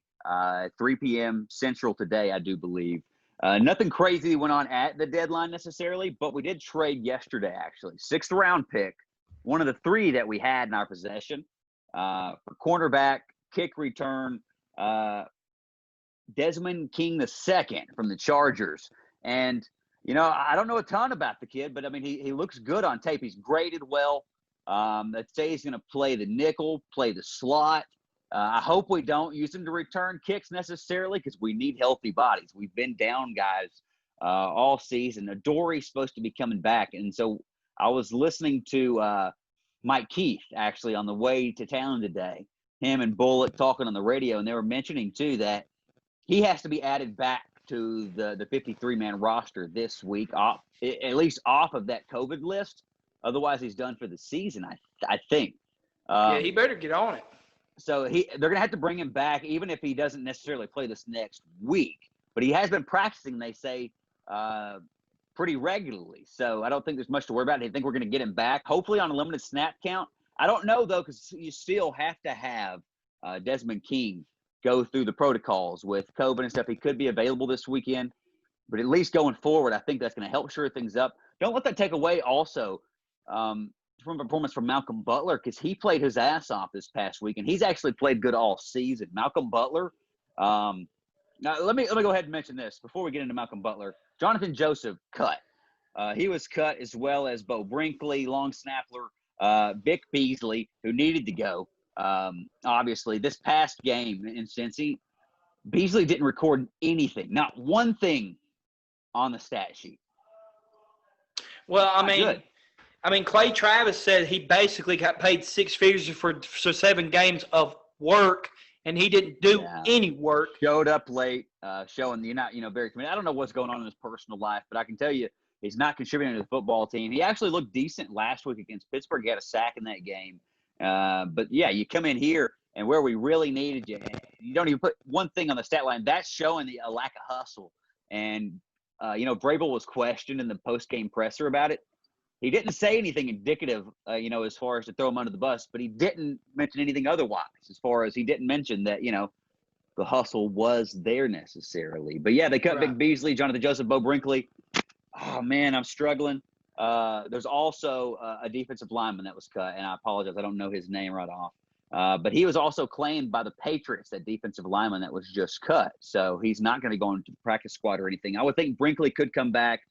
3 p.m. Central today, I do believe. Nothing crazy went on at the deadline necessarily, but we did trade yesterday, actually. 6th round pick, one of the 3 that we had in our possession, for cornerback, kick return, Desmond King II from the Chargers. And, I don't know a ton about the kid, but, he looks good on tape. He's graded well. Let's say he's going to play the nickel, play the slot. I hope we don't use him to return kicks necessarily, because we need healthy bodies. We've been down guys all season. Adoree's supposed to be coming back. And so I was listening to Mike Keith, actually, on the way to town today, him and Bullock talking on the radio, and they were mentioning, too, that he has to be added back to the 53-man roster this week, at least off of that COVID list. Otherwise, he's done for the season, I think. He better get on it. So they're going to have to bring him back, even if he doesn't necessarily play this next week. But he has been practicing, they say, pretty regularly. So I don't think there's much to worry about. I think we're going to get him back, hopefully on a limited snap count. I don't know, though, because you still have to have Desmond King go through the protocols with COVID and stuff. He could be available this weekend. But at least going forward, I think that's going to help shore things up. Don't let that take away also from performance from Malcolm Butler, because he played his ass off this past week, and he's actually played good all season. Malcolm Butler. Now let me go ahead and mention this before we get into Malcolm Butler. Jonathan Joseph cut. He was cut, as well as Bo Brinkley, long snapper, Vic Beasley, who needed to go. Obviously, this past game in Cincy, Beasley didn't record anything, not one thing on the stat sheet. Well, Clay Travis said he basically got paid 6 figures for 7 games of work, and he didn't do any work. Showed up late, showing you're not, very committed. I don't know what's going on in his personal life, but I can tell you he's not contributing to the football team. He actually looked decent last week against Pittsburgh. He had a sack in that game. But, yeah, you come in here, and where we really needed you. And you don't even put one thing on the stat line. That's showing a lack of hustle. And, Vrabel was questioned in the post-game presser about it. He didn't say anything indicative, as far as to throw him under the bus, but he didn't mention anything otherwise, as far as he didn't mention that, the hustle was there necessarily. But, yeah, they cut Right. Vic Beasley, Jonathan Joseph, Bo Brinkley. Oh, man, I'm struggling. There's also a defensive lineman that was cut, and I apologize. I don't know his name right off. But he was also claimed by the Patriots, that defensive lineman that was just cut. So he's not going to go into the practice squad or anything. I would think Brinkley could come back.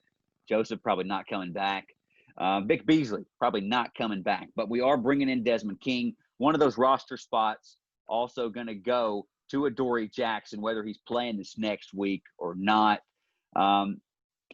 Joseph probably not coming back. Vic Beasley probably not coming back. But we are bringing in Desmond King. One of those roster spots also going to go to Adoree Jackson, whether he's playing this next week or not. And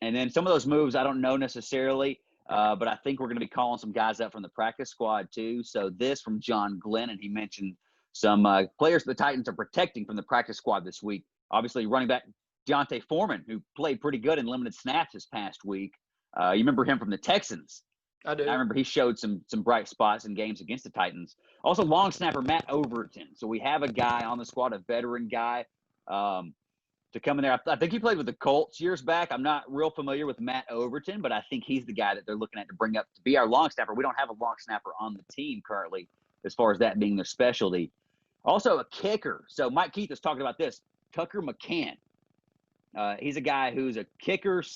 then some of those moves I don't know necessarily, but I think we're going to be calling some guys up from the practice squad too. So this from John Glenn, and he mentioned some players the Titans are protecting from the practice squad this week. Obviously, running back Deontay Foreman, who played pretty good in limited snaps this past week. You remember him from the Texans. I do. I remember he showed some bright spots in games against the Titans. Also, long snapper Matt Overton. So we have a guy on the squad, a veteran guy, to come in there. I think he played with the Colts years back. I'm not real familiar with Matt Overton, but I think he's the guy that they're looking at to bring up to be our long snapper. We don't have a long snapper on the team currently, as far as that being their specialty. Also, a kicker. So Mike Keith is talking about this. Tucker McCann. He's a guy who's a kicker /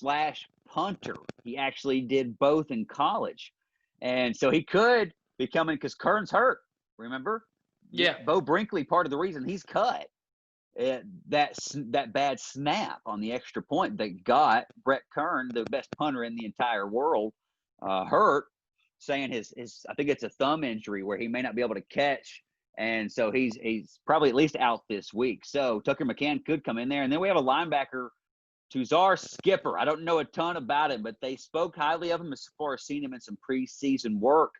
punter. He actually did both in college. And so he could be coming because Kern's hurt, remember? Yeah. Bo Brinkley, part of the reason he's cut. That bad snap on the extra point that got Brett Kern, the best punter in the entire world, hurt, saying his I think it's a thumb injury where he may not be able to catch, and so he's probably at least out this week. So Tucker McCann could come in there, and then we have a linebacker, Tuzar Skipper. I don't know a ton about him, but they spoke highly of him as far as seeing him in some preseason work.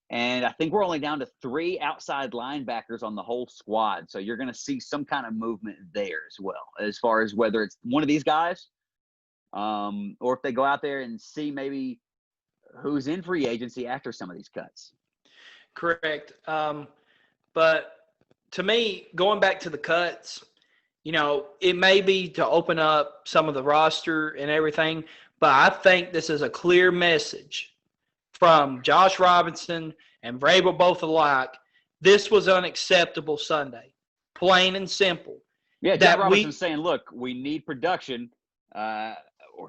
And I think we're only down to 3 outside linebackers on the whole squad. So you're going to see some kind of movement there as well, as far as whether it's one of these guys or if they go out there and see maybe who's in free agency after some of these cuts. Correct. But to me, going back to the cuts, it may be to open up some of the roster and everything, but I think this is a clear message from Josh Robinson and Vrabel both alike. This was unacceptable Sunday, plain and simple. Yeah, Jack Robinson's saying, look, we need production, or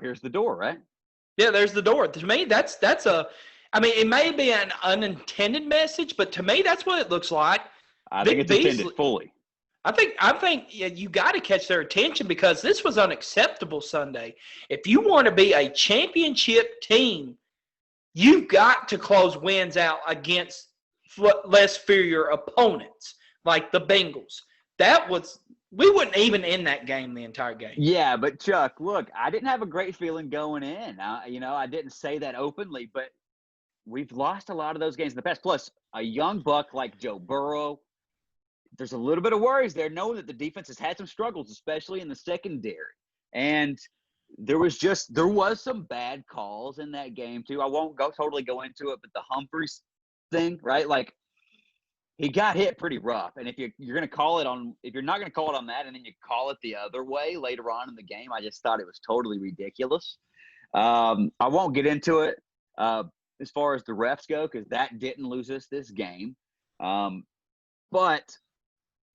here's the door, right? Yeah, there's the door. To me, that's it may be an unintended message, but to me, that's what it looks like. I think it's intended fully. I think you got to catch their attention because this was unacceptable Sunday. If you want to be a championship team, you've got to close wins out against less inferior opponents like the Bengals. We wouldn't even end that game the entire game. Yeah, but Chuck, look, I didn't have a great feeling going in. I didn't say that openly, but we've lost a lot of those games in the past. Plus, a young buck like Joe Burrow, there's a little bit of worries there, knowing that the defense has had some struggles, especially in the secondary. And there was some bad calls in that game too. I won't totally go into it, but the Humphreys thing, right? Like, he got hit pretty rough. And if you're going to call it on – if you're not going to call it on that and then you call it the other way later on in the game, I just thought it was totally ridiculous. I won't get into it as far as the refs go because that didn't lose us this game. But,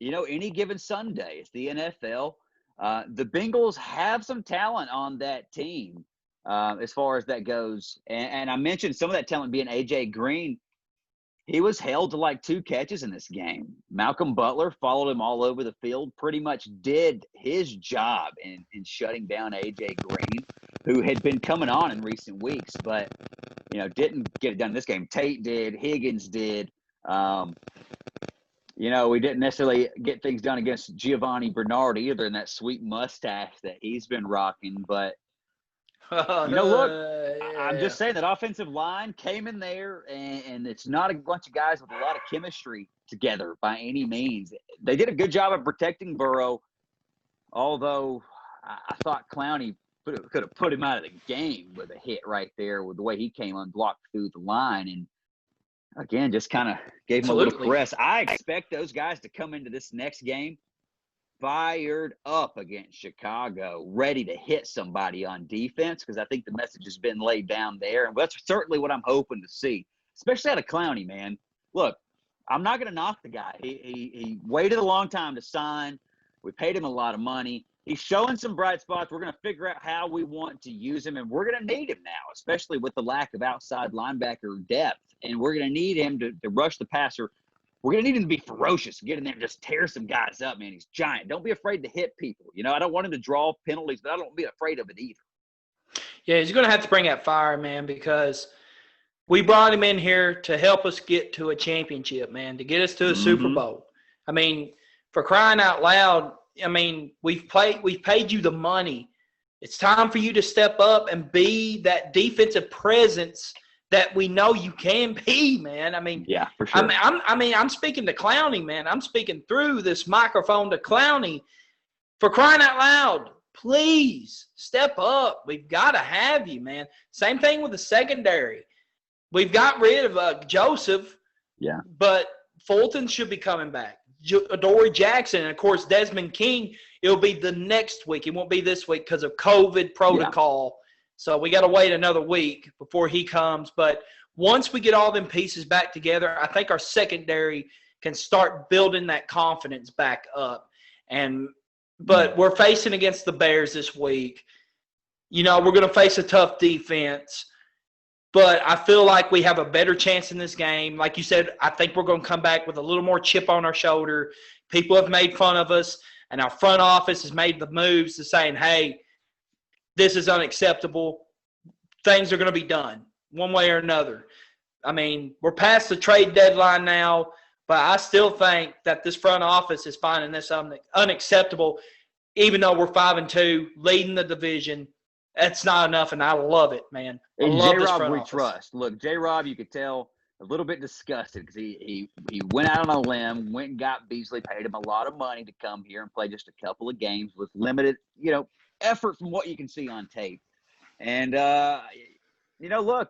any given Sunday, it's the NFL. The Bengals have some talent on that team as far as that goes. And I mentioned some of that talent being A.J. Green. He was held to like 2 catches in this game. Malcolm Butler followed him all over the field, pretty much did his job in shutting down A.J. Green, who had been coming on in recent weeks, but, didn't get it done in this game. Tate did. Higgins did. We didn't necessarily get things done against Giovanni Bernard either in that sweet mustache that he's been rocking, but look, I'm just saying that offensive line came in there, and it's not a bunch of guys with a lot of chemistry together by any means. They did a good job of protecting Burrow, although I thought Clowney could have put him out of the game with a hit right there with the way he came unblocked through the line. And again, just kind of gave them a little Absolutely. caress. I expect those guys to come into this next game fired up against Chicago, ready to hit somebody on defense, because I think the message has been laid down there. And that's certainly what I'm hoping to see, especially out of Clowney, man. Look, I'm not going to knock the guy. He waited a long time to sign. We paid him a lot of money. He's showing some bright spots. We're going to figure out how we want to use him, and we're going to need him now, especially with the lack of outside linebacker depth. And we're going to need him to rush the passer. We're going to need him to be ferocious, get in there and just tear some guys up, man. He's giant. Don't be afraid to hit people. You know, I don't want him to draw penalties, but I don't be afraid of it either. Yeah, he's going to have to bring that fire, man, because we brought him in here to help us get to a championship, man, to get us to a Super Bowl. I mean, for crying out loud, I mean, we've paid you the money. It's time for you to step up and be that defensive presence that we know you can be, man. I mean, yeah, for sure. I'm speaking to Clowney, man. I'm speaking through this microphone to Clowney. For crying out loud, please step up. We've got to have you, man. Same thing with the secondary. We've got rid of Joseph. Yeah. But Fulton should be coming back. Adoree Jackson, and, of course, Desmond King, it'll be the next week. It won't be this week because of COVID protocol. Yeah. So we got to wait another week before he comes. But once we get all them pieces back together, I think our secondary can start building that confidence back up. But we're facing against the Bears this week. You know, we're going to face a tough defense. But I feel like we have a better chance in this game. Like you said, I think we're going to come back with a little more chip on our shoulder. People have made fun of us, and our front office has made the moves to saying, hey, this is unacceptable. Things are going to be done one way or another. I mean, we're past the trade deadline now, but I still think that this front office is finding this unacceptable, even though we're 5-2, leading the division. That's not enough, and I love it, man. I love this front office. Trust. Look, J-Rob, you could tell a little bit disgusted because he went out on a limb, went and got Beasley, paid him a lot of money to come here and play just a couple of games with limited, effort from what you can see on tape. And, look,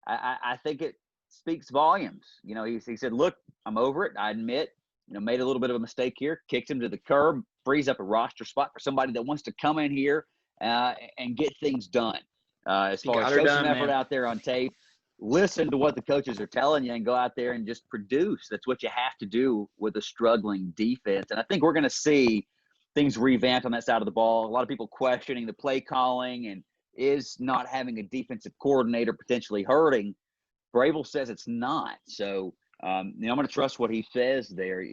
I think it speaks volumes. He said, look, I'm over it. I admit, made a little bit of a mistake here, kicked him to the curb, frees up a roster spot for somebody that wants to come in here and get things done. As far as show some effort out there on tape, listen to what the coaches are telling you and go out there and just produce. That's what you have to do with a struggling defense. And I think we're going to see things revamped on that side of the ball. A lot of people questioning the play calling and is not having a defensive coordinator potentially hurting. Vrabel says it's not. So, I'm going to trust what he says there.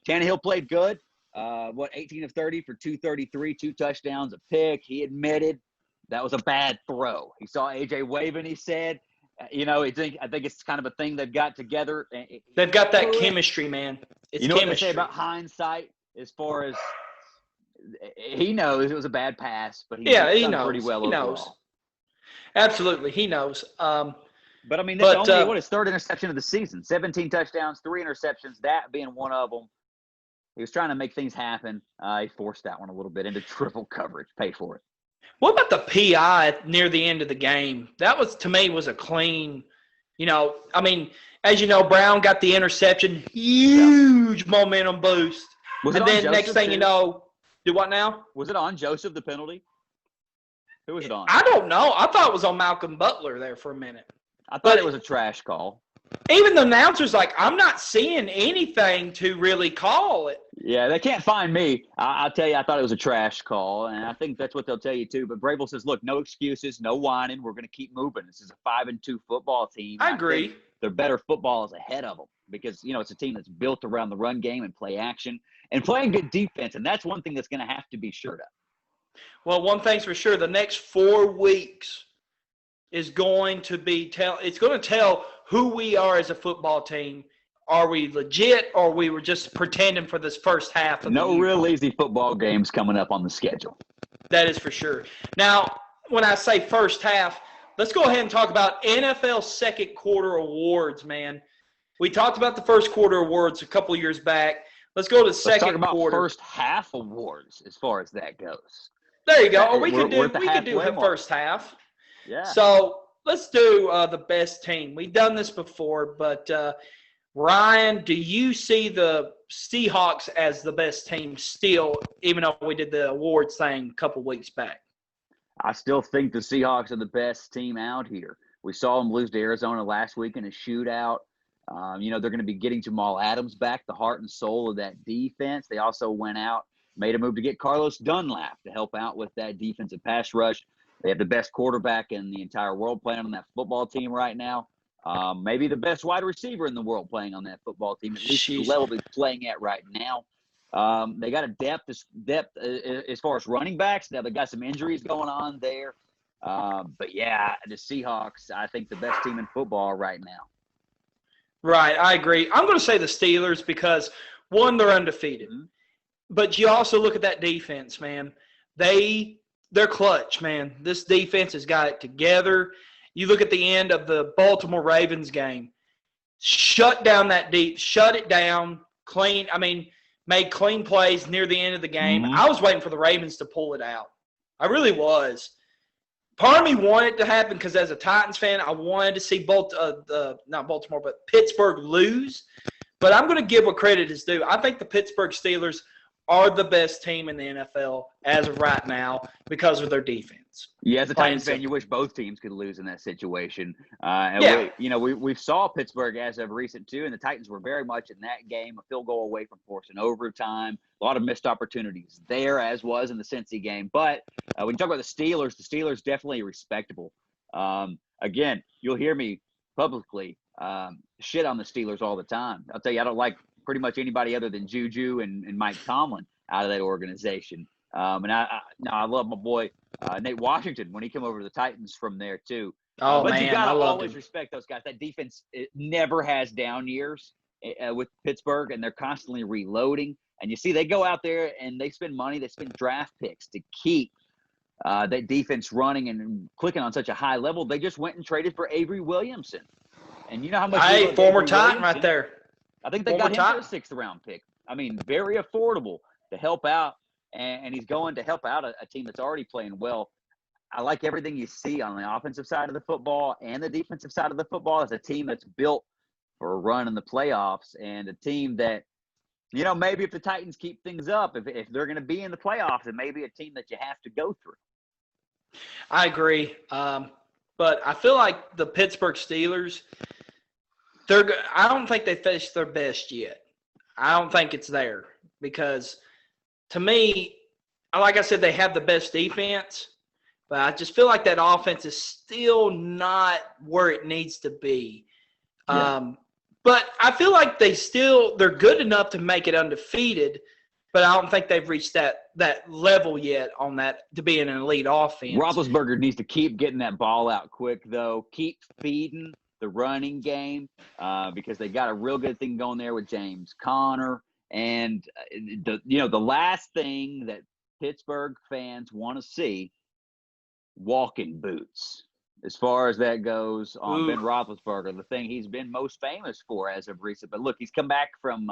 Tannehill played good. 18 of 30 for 233, 2 touchdowns, a pick. He admitted that was a bad throw. He saw AJ waving, he said. I think it's kind of a thing they've got together. They've got that chemistry, man. It's chemistry. What they say about hindsight as far as he knows it was a bad pass, but he knows pretty well overall. He knows. Absolutely, he knows. But, I mean, that's only his third interception of the season. 17 touchdowns, 3 interceptions, that being one of them. He was trying to make things happen. He forced that one a little bit into triple coverage. Pay for it. What about the PI near the end of the game? That was, to me, was a clean, as you know, Brown got the interception, huge momentum boost. And then next thing you know, do what now? Was it on Joseph, the penalty? Who was it on? I don't know. I thought it was on Malcolm Butler there for a minute. I thought it was a trash call. Even the announcer's like, I'm not seeing anything to really call it. Yeah, they can't find me. I'll tell you, I thought it was a trash call, and I think that's what they'll tell you too. But Vrabel says, look, no excuses, no whining. We're going to keep moving. This is a 5-2 football team. I agree. Their better football is ahead of them because, it's a team that's built around the run game and play action and playing good defense, and that's one thing that's going to have to be sure of. Well, one thing's for sure, the next 4 weeks is going to be it's going to tell who we are as a football team. Are we legit, or we were just pretending for this first half of the year? No real easy football games coming up on the schedule. That is for sure. Now, when I say first half, let's go ahead and talk about NFL second quarter awards, man. We talked about the first quarter awards a couple of years back. Let's go to second quarter. Let's talk about first half awards as far as that goes. There you go. We could do the first half. Yeah. So let's do the best team. We've done this before, but Ryan, do you see the Seahawks as the best team still, even though we did the awards thing a couple weeks back? I still think the Seahawks are the best team out here. We saw them lose to Arizona last week in a shootout. They're going to be getting Jamal Adams back, the heart and soul of that defense. They also went out, made a move to get Carlos Dunlap to help out with that defensive pass rush. They have the best quarterback in the entire world playing on that football team right now. Maybe the best wide receiver in the world playing on that football team, at least the level they're playing at right now. They got a depth as far as running backs. Now they got some injuries going on there. But yeah, the Seahawks, I think the best team in football right now. Right, I agree. I'm going to say the Steelers because, one, they're undefeated. Mm-hmm. But you also look at that defense, man. They're clutch, man. This defense has got it together. You look at the end of the Baltimore Ravens game. Shut it down, clean. I mean, made clean plays near the end of the game. Mm-hmm. I was waiting for the Ravens to pull it out. I really was. Part of me wanted it to happen because as a Titans fan, I wanted to see not Baltimore, but Pittsburgh lose. But I'm going to give what credit is due. I think the Pittsburgh Steelers are the best team in the NFL as of right now because of their defense. Yeah, as a Titans fan, you wish both teams could lose in that situation. We saw Pittsburgh as of recent too, and the Titans were very much in that game, a field goal away from forcing overtime. A lot of missed opportunities there, as was in the Cincy game. But when you talk about the Steelers definitely respectable. Again, you'll hear me publicly shit on the Steelers all the time. I'll tell you, I don't like pretty much anybody other than Juju and Mike Tomlin out of that organization. And I love my boy Nate Washington when he came over to the Titans from there too. But you gotta always respect those guys. That defense never has down years with Pittsburgh, and they're constantly reloading. And you see, they go out there and they spend money, they spend draft picks to keep that defense running and clicking on such a high level. They just went and traded for Avery Williamson, and you know how much. Hey, former Titan right there. I think they got him for a 6th-round pick. I mean, very affordable to help out, and he's going to help out a team that's already playing well. I like everything you see on the offensive side of the football and the defensive side of the football as a team that's built for a run in the playoffs, and a team that, maybe if the Titans keep things up, if they're going to be in the playoffs, it may be a team that you have to go through. I agree. But I feel like the Pittsburgh Steelers – I don't think they finished their best yet. I don't think it's there because, to me, like I said, they have the best defense, but I just feel like that offense is still not where it needs to be. Yeah. But I feel like they're good enough to make it undefeated, but I don't think they've reached that level yet on that to be an elite offense. Roethlisberger needs to keep getting that ball out quick, though. Keep feeding the running game, because they got a real good thing going there with James Conner. And the last thing that Pittsburgh fans want to see, walking boots. As far as that goes on Ben Roethlisberger, the thing he's been most famous for as of recent. But look, he's come back from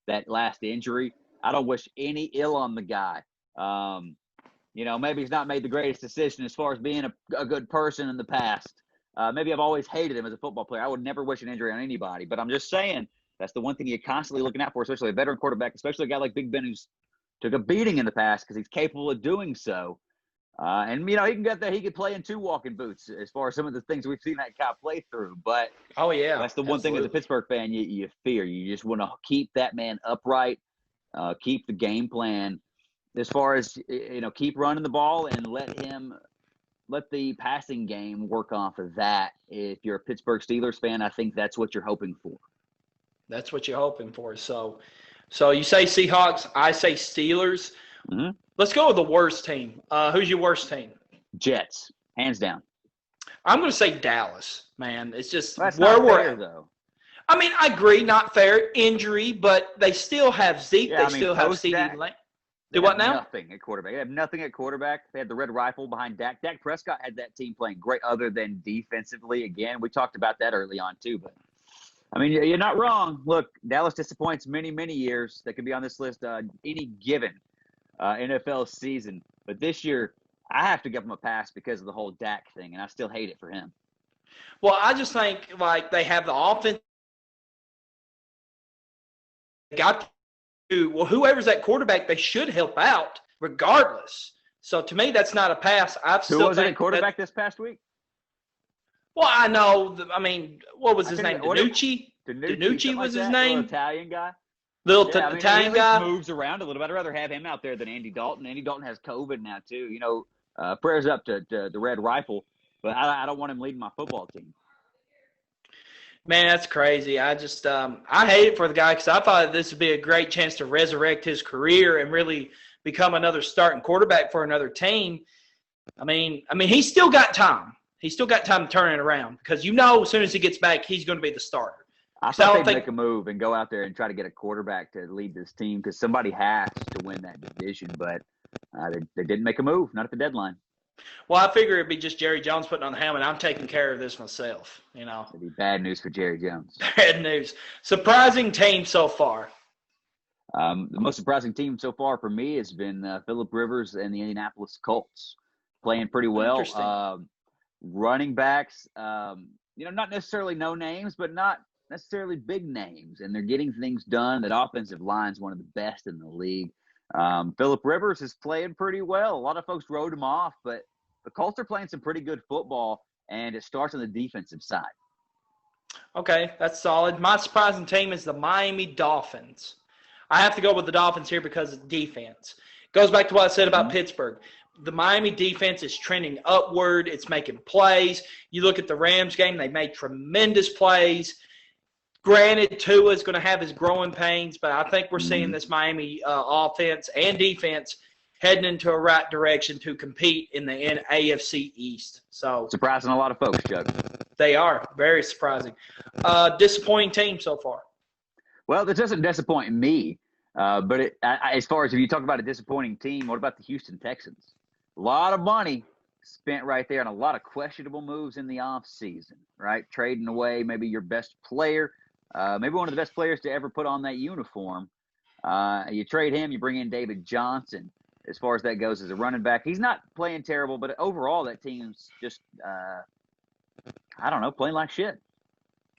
that last injury. I don't wish any ill on the guy. Maybe he's not made the greatest decision as far as being a good person in the past. Maybe I've always hated him as a football player. I would never wish an injury on anybody. But I'm just saying that's the one thing you're constantly looking out for, especially a veteran quarterback, especially a guy like Big Ben who's took a beating in the past because he's capable of doing so. He can get that. He could play in 2 walking boots as far as some of the things we've seen that guy play through. But that's the one thing as a Pittsburgh fan you fear. You just want to keep that man upright, keep the game plan as far as, keep running the ball and let the passing game work off of that. If you're a Pittsburgh Steelers fan, I think that's what you're hoping for. That's what you're hoping for. So you say Seahawks, I say Steelers. Mm-hmm. Let's go with the worst team. Who's your worst team? Jets, hands down. I'm going to say Dallas, man. It's just that's where we're at, though. I mean, I agree, not fair, injury, but they still have Zeke. They still have CeeDee Lamb. Do what now? Nothing at quarterback. They have nothing at quarterback. They had the red rifle behind Dak. Dak Prescott had that team playing great other than defensively. Again, we talked about that early on too. But, I mean, you're not wrong. Look, Dallas disappoints many, many years. That could be on this list any given NFL season. But this year, I have to give him a pass because of the whole Dak thing, and I still hate it for him. Well, I just think like they have the offense. They got to well, whoever's that quarterback, they should help out regardless. So to me, that's not a pass. Who was it at quarterback this past week? Well, I know. I mean, what was his name? What DiNucci? DiNucci was his name. Little Italian guy. Italian guy. Moves around a little bit. I'd rather have him out there than Andy Dalton. Andy Dalton has COVID now too. You know, prayers up to the Red Rifle, but I don't want him leading my football team. Man, that's crazy. I just I hate it for the guy because I thought this would be a great chance to resurrect his career and really become another starting quarterback for another team. I mean, he's still got time. He's still got time to turn it around because as soon as he gets back, he's going to be the starter. I thought they'd make a move and go out there and try to get a quarterback to lead this team because somebody has to win that division, but they didn't make a move, not at the deadline. Well, I figure it'd be just Jerry Jones putting on the helmet. I'm taking care of this myself, you know. It'd be bad news for Jerry Jones. Bad news. Surprising team so far. The most surprising team so far for me has been Phillip Rivers and the Indianapolis Colts, playing pretty well. Running backs, not necessarily no names, but not necessarily big names, and they're getting things done. That offensive line is one of the best in the league. Phillip Rivers is playing pretty well. A lot of folks wrote him off, but the Colts are playing some pretty good football, and it starts on the defensive side. Okay, that's solid. My surprising team is the Miami Dolphins. I have to go with the Dolphins here because of defense. Goes back to what I said about Pittsburgh. The Miami defense is trending upward. It's making plays. You look at the Rams game, they made tremendous plays. Granted, Tua is going to have his growing pains, but I think we're seeing this Miami offense and defense heading into a right direction to compete in the AFC East. So surprising a lot of folks, Chuck. They are. Very surprising. Disappointing team so far. Well, that doesn't disappoint me. But as far as if you talk about a disappointing team, what about the Houston Texans? A lot of money spent right there and a lot of questionable moves in the offseason, right? Trading away maybe your best player, maybe one of the best players to ever put on that uniform. You trade him, you bring in David Johnson. As far as that goes as a running back, he's not playing terrible, but overall that team's just, playing like shit.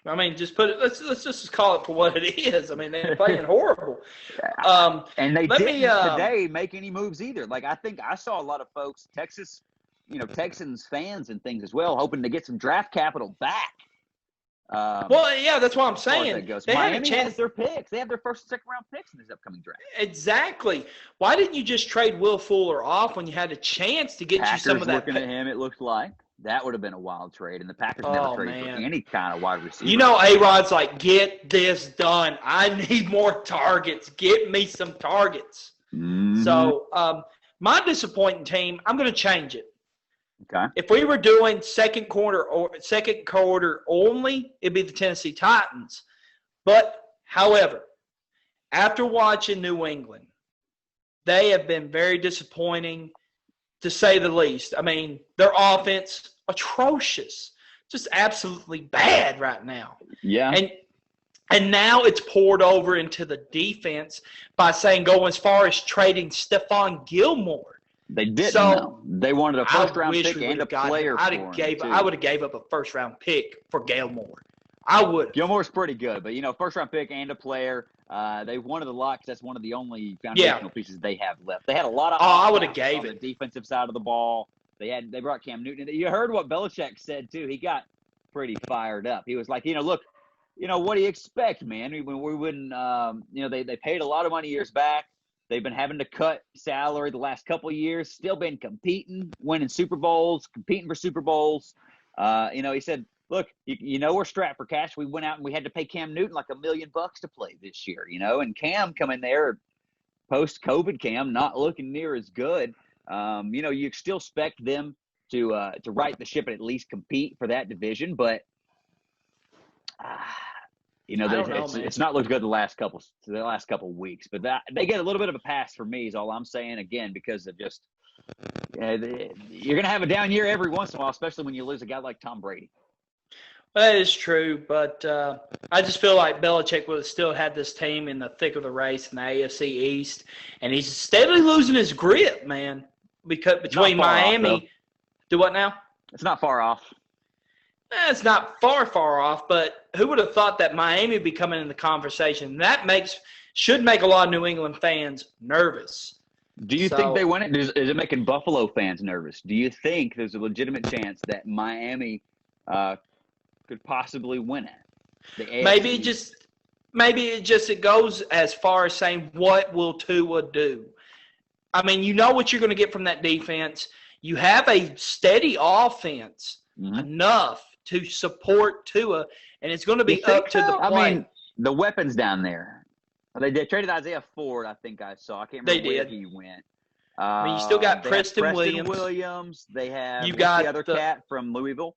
I mean, let's just call it for what it is. I mean, they're playing horrible. And they didn't today make any moves either. Like, I think I saw a lot of folks, Texans fans and things as well, hoping to get some draft capital back. Well, yeah, that's what I'm saying. Miami has their picks. They have their first and second round picks in this upcoming draft. Exactly. Why didn't you just trade Will Fuller off when you had a chance to get Packers you some of that? Looking at him, it looks like. That would have been a wild trade, and the Packers never traded for any kind of wide receiver. You know, A-Rod's like, get this done. I need more targets. Get me some targets. Mm-hmm. So my disappointing team, I'm going to change it. Okay. If we were doing second quarter only, it'd be the Tennessee Titans. But, however, after watching New England, they have been very disappointing, to say the least. I mean, their offense, atrocious. Just absolutely bad right now. Yeah. And now it's poured over into the defense by going as far as trading Stephon Gilmore. They didn't. So they wanted a first-round pick and a player I would have gave up a first-round pick for Gilmore. I would. Gilmore's pretty good, but, first-round pick and a player. They wanted a lot because that's one of the only foundational pieces they have left. They had a lot of I would have gave it. The defensive side of the ball. They brought Cam Newton. You heard what Belichick said, too. He got pretty fired up. He was like, look, what do you expect, man? We wouldn't, they paid a lot of money years back. They've been having to cut salary the last couple of years, still been competing, winning Super Bowls, competing for Super Bowls. He said, look, we're strapped for cash. We went out and we had to pay Cam Newton like $1 million to play this year, and Cam coming there post-COVID Cam, not looking near as good. You still expect them to right the ship and at least compete for that division, but it's not looked good the last couple weeks, but they get a little bit of a pass for me is all I'm saying, again, because of just you're going to have a down year every once in a while, especially when you lose a guy like Tom Brady. That is true, but I just feel like Belichick would have still had this team in the thick of the race in the AFC East, and he's steadily losing his grip, man, because between Miami – do what now? It's not far off. It's not far off, but who would have thought that Miami would be coming in the conversation? That should make a lot of New England fans nervous. Do you think they win it? Is it making Buffalo fans nervous? Do you think there's a legitimate chance that Miami could possibly win it? Maybe it goes as far as saying, what will Tua do? I mean, you know what you're going to get from that defense. You have a steady offense enough to support Tua, and it's going to be up to the play. I mean, the weapons down there. They traded Isaiah Ford, I think I saw. I can't remember where he went. I mean, you still got Preston Williams. They have you got the other cat from Louisville.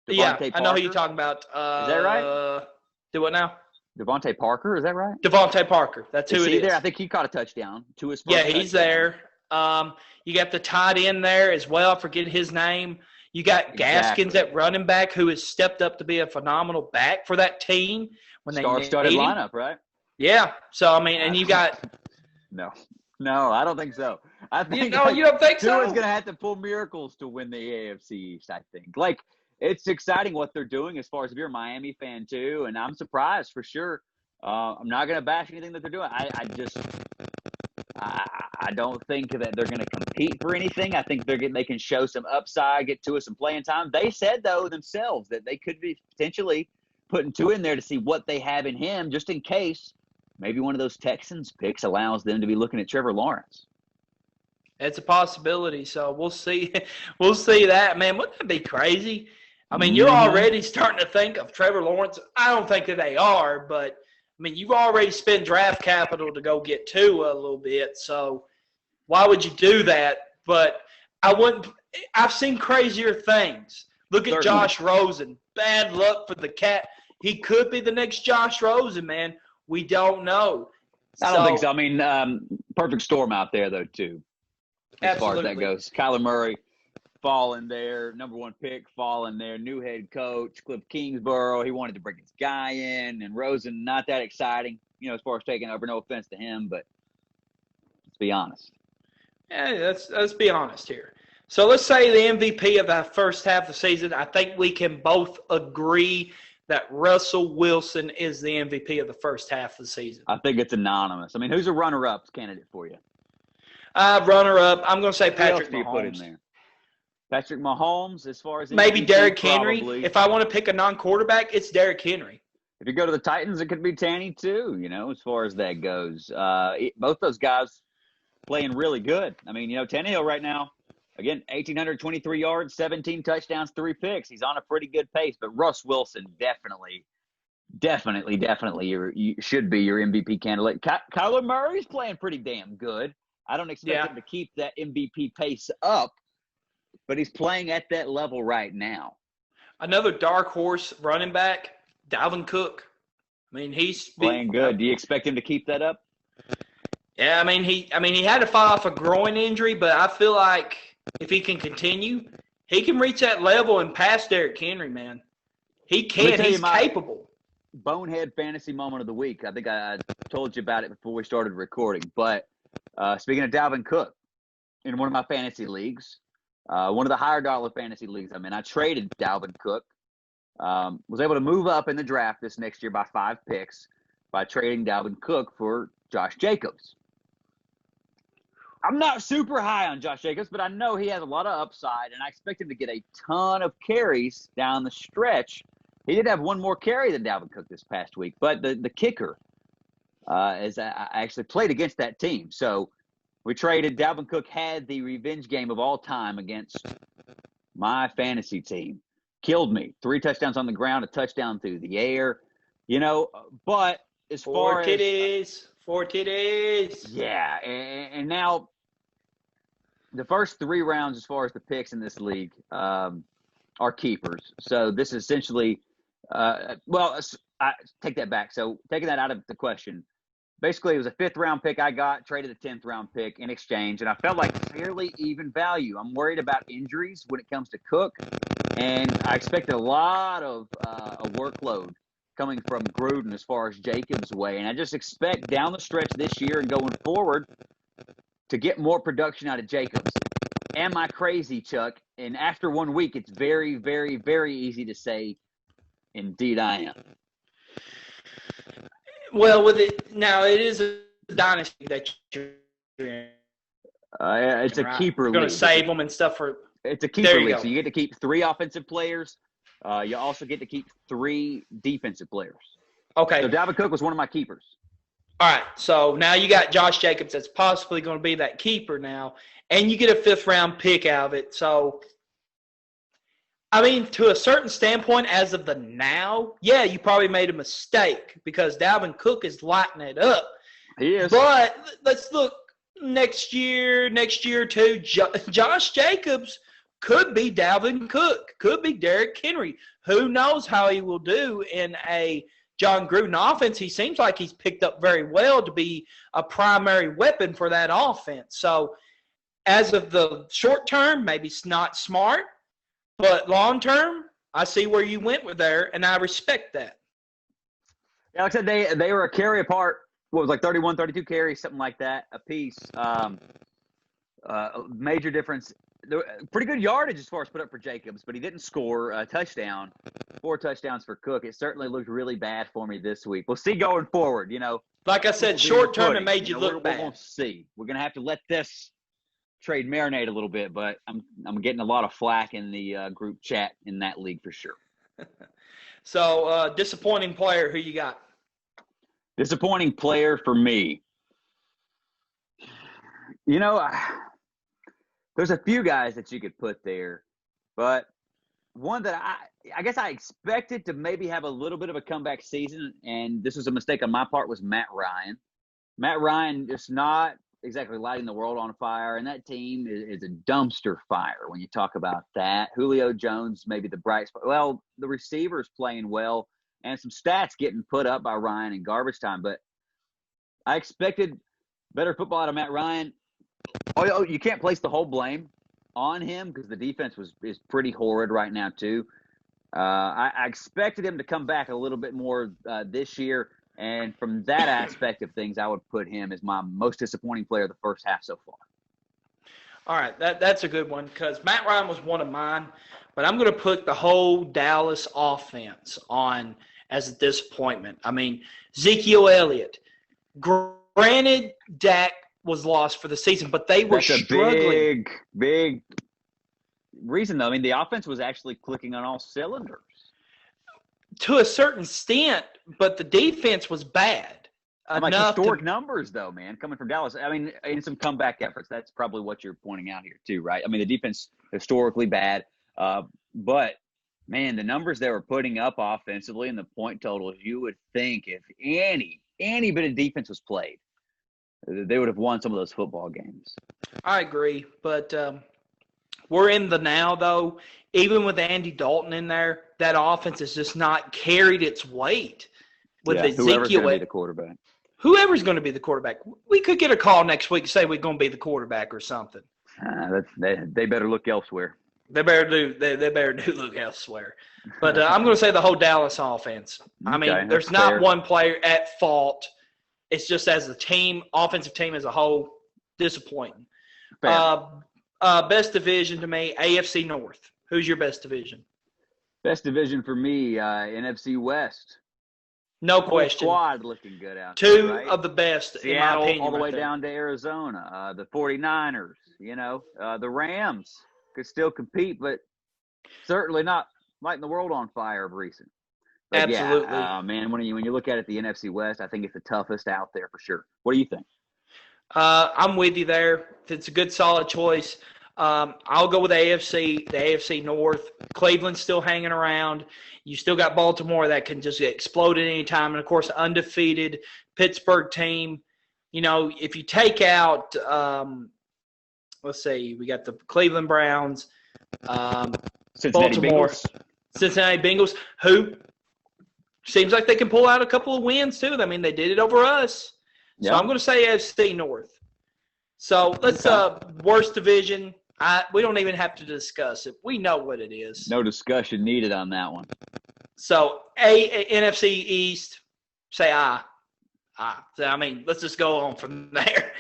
Devontae Parker. I know who you're talking about. Is that right? Do what now? Devontae Parker, is that right? Devontae Parker. That's who it is. There? I think he caught a touchdown to his first touchdown. He's there. You got the tight end there as well. I forget his name. You got Gaskins at running back, who has stepped up to be a phenomenal back for that team when they started lineup, right? Yeah. So I mean, and you got no, I don't think so. I think you don't think so. Tua's going to have to pull miracles to win the AFC East. I think it's exciting what they're doing as far as if you're a Miami fan too, and I'm surprised for sure. I'm not going to bash anything that they're doing. I don't think that they're going to compete for anything. I think they can show some upside, get Tua some playing time. They said though themselves that they could be potentially putting Tua in there to see what they have in him, just in case maybe one of those Texans picks allows them to be looking at Trevor Lawrence. It's a possibility, so we'll see. We'll see that, man. Wouldn't that be crazy? I mean, you're already starting to think of Trevor Lawrence. I don't think that they are, but I mean, you've already spent draft capital to go get Tua a little bit, so why would you do that? But I wouldn't. I've seen crazier things. Look at Josh Rosen. Bad luck for the cat. He could be the next Josh Rosen, man. We don't know. I don't think so. I mean, perfect storm out there, though, too, as far as that goes. Kyler Murray falling there, number one pick falling there, new head coach, Cliff Kingsborough. He wanted to bring his guy in, and Rosen, not that exciting, as far as taking over. No offense to him, but let's be honest. Yeah, let's be honest here. So let's say the MVP of the first half of the season. I think we can both agree that Russell Wilson is the MVP of the first half of the season. I think it's anonymous. I mean, who's a runner-up candidate for you? Runner-up, I'm going to say Patrick Mahomes. Who else do you put in there? Patrick Mahomes, as far as maybe Derrick Henry. If I want to pick a non-quarterback, it's Derrick Henry. If you go to the Titans, it could be Tanny too. As far as that goes, both those guys playing really good. I mean, Tannehill right now, again, 1,823 yards, 17 touchdowns, 3 picks. He's on a pretty good pace. But Russ Wilson definitely you should be your MVP candidate. Kyler Murray's playing pretty damn good. I don't expect him to keep that MVP pace up, but he's playing at that level right now. Another dark horse running back, Dalvin Cook. I mean, he's playing good. Do you expect him to keep that up? Yeah, I mean he had to fight off a groin injury, but I feel like if he can continue, he can reach that level and pass Derrick Henry, man. He can. He's capable. Bonehead fantasy moment of the week. I think I told you about it before we started recording. But speaking of Dalvin Cook, in one of my fantasy leagues, one of the higher dollar fantasy leagues I'm in, I traded Dalvin Cook. Was able to move up in the draft this next year by 5 picks by trading Dalvin Cook for Josh Jacobs. I'm not super high on Josh Jacobs, but I know he has a lot of upside, and I expect him to get a ton of carries down the stretch. He did have one more carry than Dalvin Cook this past week, but the kicker is I actually played against that team. So we traded. Dalvin Cook had the revenge game of all time against my fantasy team. Killed me. 3 touchdowns on the ground, a touchdown through the air. But as far as – 4 TDs. Yeah, and now – the first 3 rounds, as far as the picks in this league, are keepers. So this is essentially, I take that back. So taking that out of the question, basically it was a 5th round pick I got, traded a 10th round pick in exchange, and I felt like fairly even value. I'm worried about injuries when it comes to Cook, and I expected a lot of a workload coming from Gruden as far as Jacobs' way, and I just expect down the stretch this year and going forward to get more production out of Jacobs. am I crazy, Chuck? And after 1 week, it's very, very, very easy to say, indeed I am. Well, with it now, it is a dynasty that you're in. It's a Right. keeper You're going league. to save them and stuff for. It's a keeper There you league, go. so you get to keep 3 offensive players. You also get to keep 3 defensive players. Okay. So Dalvin Cook was one of my keepers. All right. So now you got Josh Jacobs that's possibly going to be that keeper now, and you get a 5th-round pick out of it. So, I mean, to a certain standpoint, as of the now, yeah, you probably made a mistake because Dalvin Cook is lighting it up. He is. But let's look next year or two. Josh Jacobs could be Dalvin Cook, could be Derrick Henry. Who knows how he will do in a John Gruden offense? He seems like he's picked up very well to be a primary weapon for that offense. So as of the short term, maybe it's not smart, but long term, I see where you went with there, and I respect that. Yeah, like I said, they were a carry apart. What was like 31, 32 carries, something like that, a piece. Major difference. Pretty good yardage as far as put up for Jacobs, but he didn't score a touchdown. 4 touchdowns for Cook. It certainly looked really bad for me this week. We'll see going forward. Like I said, short term, it made you look bad. We're going to see. We're going to have to let this trade marinate a little bit, but I'm getting a lot of flack in the group chat in that league for sure. So, disappointing player, who you got? Disappointing player for me. There's a few guys that you could put there, but one that I guess I expected to maybe have a little bit of a comeback season, and this was a mistake on my part, was Matt Ryan. Matt Ryan just not exactly lighting the world on fire, and that team is a dumpster fire when you talk about that. Julio Jones, maybe the bright spot. Well, the receivers playing well, and some stats getting put up by Ryan in garbage time, but I expected better football out of Matt Ryan. Oh, you can't place the whole blame on him because the defense is pretty horrid right now too. I expected him to come back a little bit more this year, and from that aspect of things, I would put him as my most disappointing player of the first half so far. All right, that's a good one because Matt Ryan was one of mine, but I'm going to put the whole Dallas offense on as a disappointment. I mean, Ezekiel Elliott. Granted, Dak was lost for the season, but they were struggling. Big reason, though. I mean, the offense was actually clicking on all cylinders. To a certain extent, but the defense was bad. Like historic numbers, though, man, coming from Dallas. I mean, in some comeback efforts. That's probably what you're pointing out here, too, right? I mean, the defense historically bad. But, man, the numbers they were putting up offensively and the point totals, you would think if any bit of defense was played, they would have won some of those football games. I agree, but we're in the now, though. Even with Andy Dalton in there, that offense has just not carried its weight. With Ezekiel, whoever's going to be the quarterback. Whoever's going to be the quarterback. We could get a call next week and say we're going to be the quarterback or something. They better look elsewhere. They better do look elsewhere. But I'm going to say the whole Dallas offense. I mean, there's not fair. One player at fault. It's just as a team, offensive team as a whole, disappointing. Best division to me, AFC North. Who's your best division? Best division for me, NFC West. No question. Squad looking good out there. Two right? of the best, Seattle, in my opinion. All the way down to Arizona. The 49ers, the Rams could still compete, but certainly not lighting the world on fire of recent. But absolutely. Yeah, man, when you look at it, the NFC West, I think it's the toughest out there for sure. What do you think? I'm with you there. It's a good, solid choice. I'll go with the AFC North. Cleveland's still hanging around. You still got Baltimore that can just explode at any time. And, of course, undefeated Pittsburgh team. If you take out, let's see, we got the Cleveland Browns, Baltimore, Cincinnati Bengals, who seems like they can pull out a couple of wins too. I mean, they did it over us. So I'm going to say AFC North. So let's worst division. We don't even have to discuss it. We know what it is. No discussion needed on that one. So NFC East, say I mean, let's just go on from there.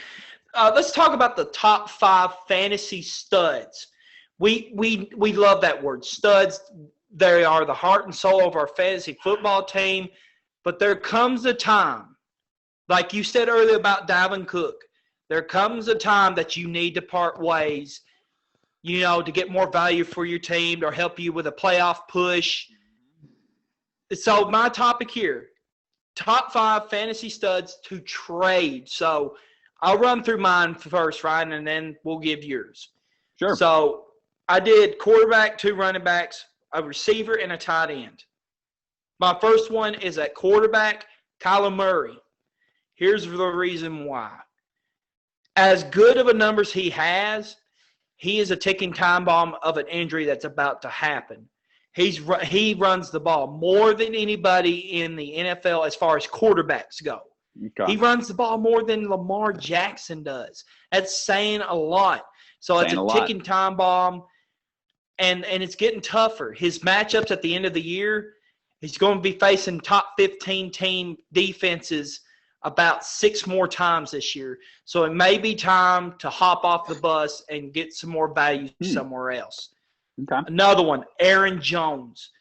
let's talk about the top 5 fantasy studs. We love that word, studs. They are the heart and soul of our fantasy football team. But there comes a time, like you said earlier about Dalvin Cook, there comes a time that you need to part ways, to get more value for your team or help you with a playoff push. So my topic here, top 5 fantasy studs to trade. So I'll run through mine first, Ryan, and then we'll give yours. Sure. So I did quarterback, 2 running backs, a receiver, and a tight end. My first one is at quarterback, Kyler Murray. Here's the reason why. As good of a numbers he has, he is a ticking time bomb of an injury that's about to happen. He runs the ball more than anybody in the NFL as far as quarterbacks go. Okay. He runs the ball more than Lamar Jackson does. That's saying a lot. So it's a ticking time bomb, and it's getting tougher. His matchups at the end of the year, he's going to be facing top 15 team defenses about 6 more times this year. So it may be time to hop off the bus and get some more value somewhere else. Okay. Another one, Aaron Jones.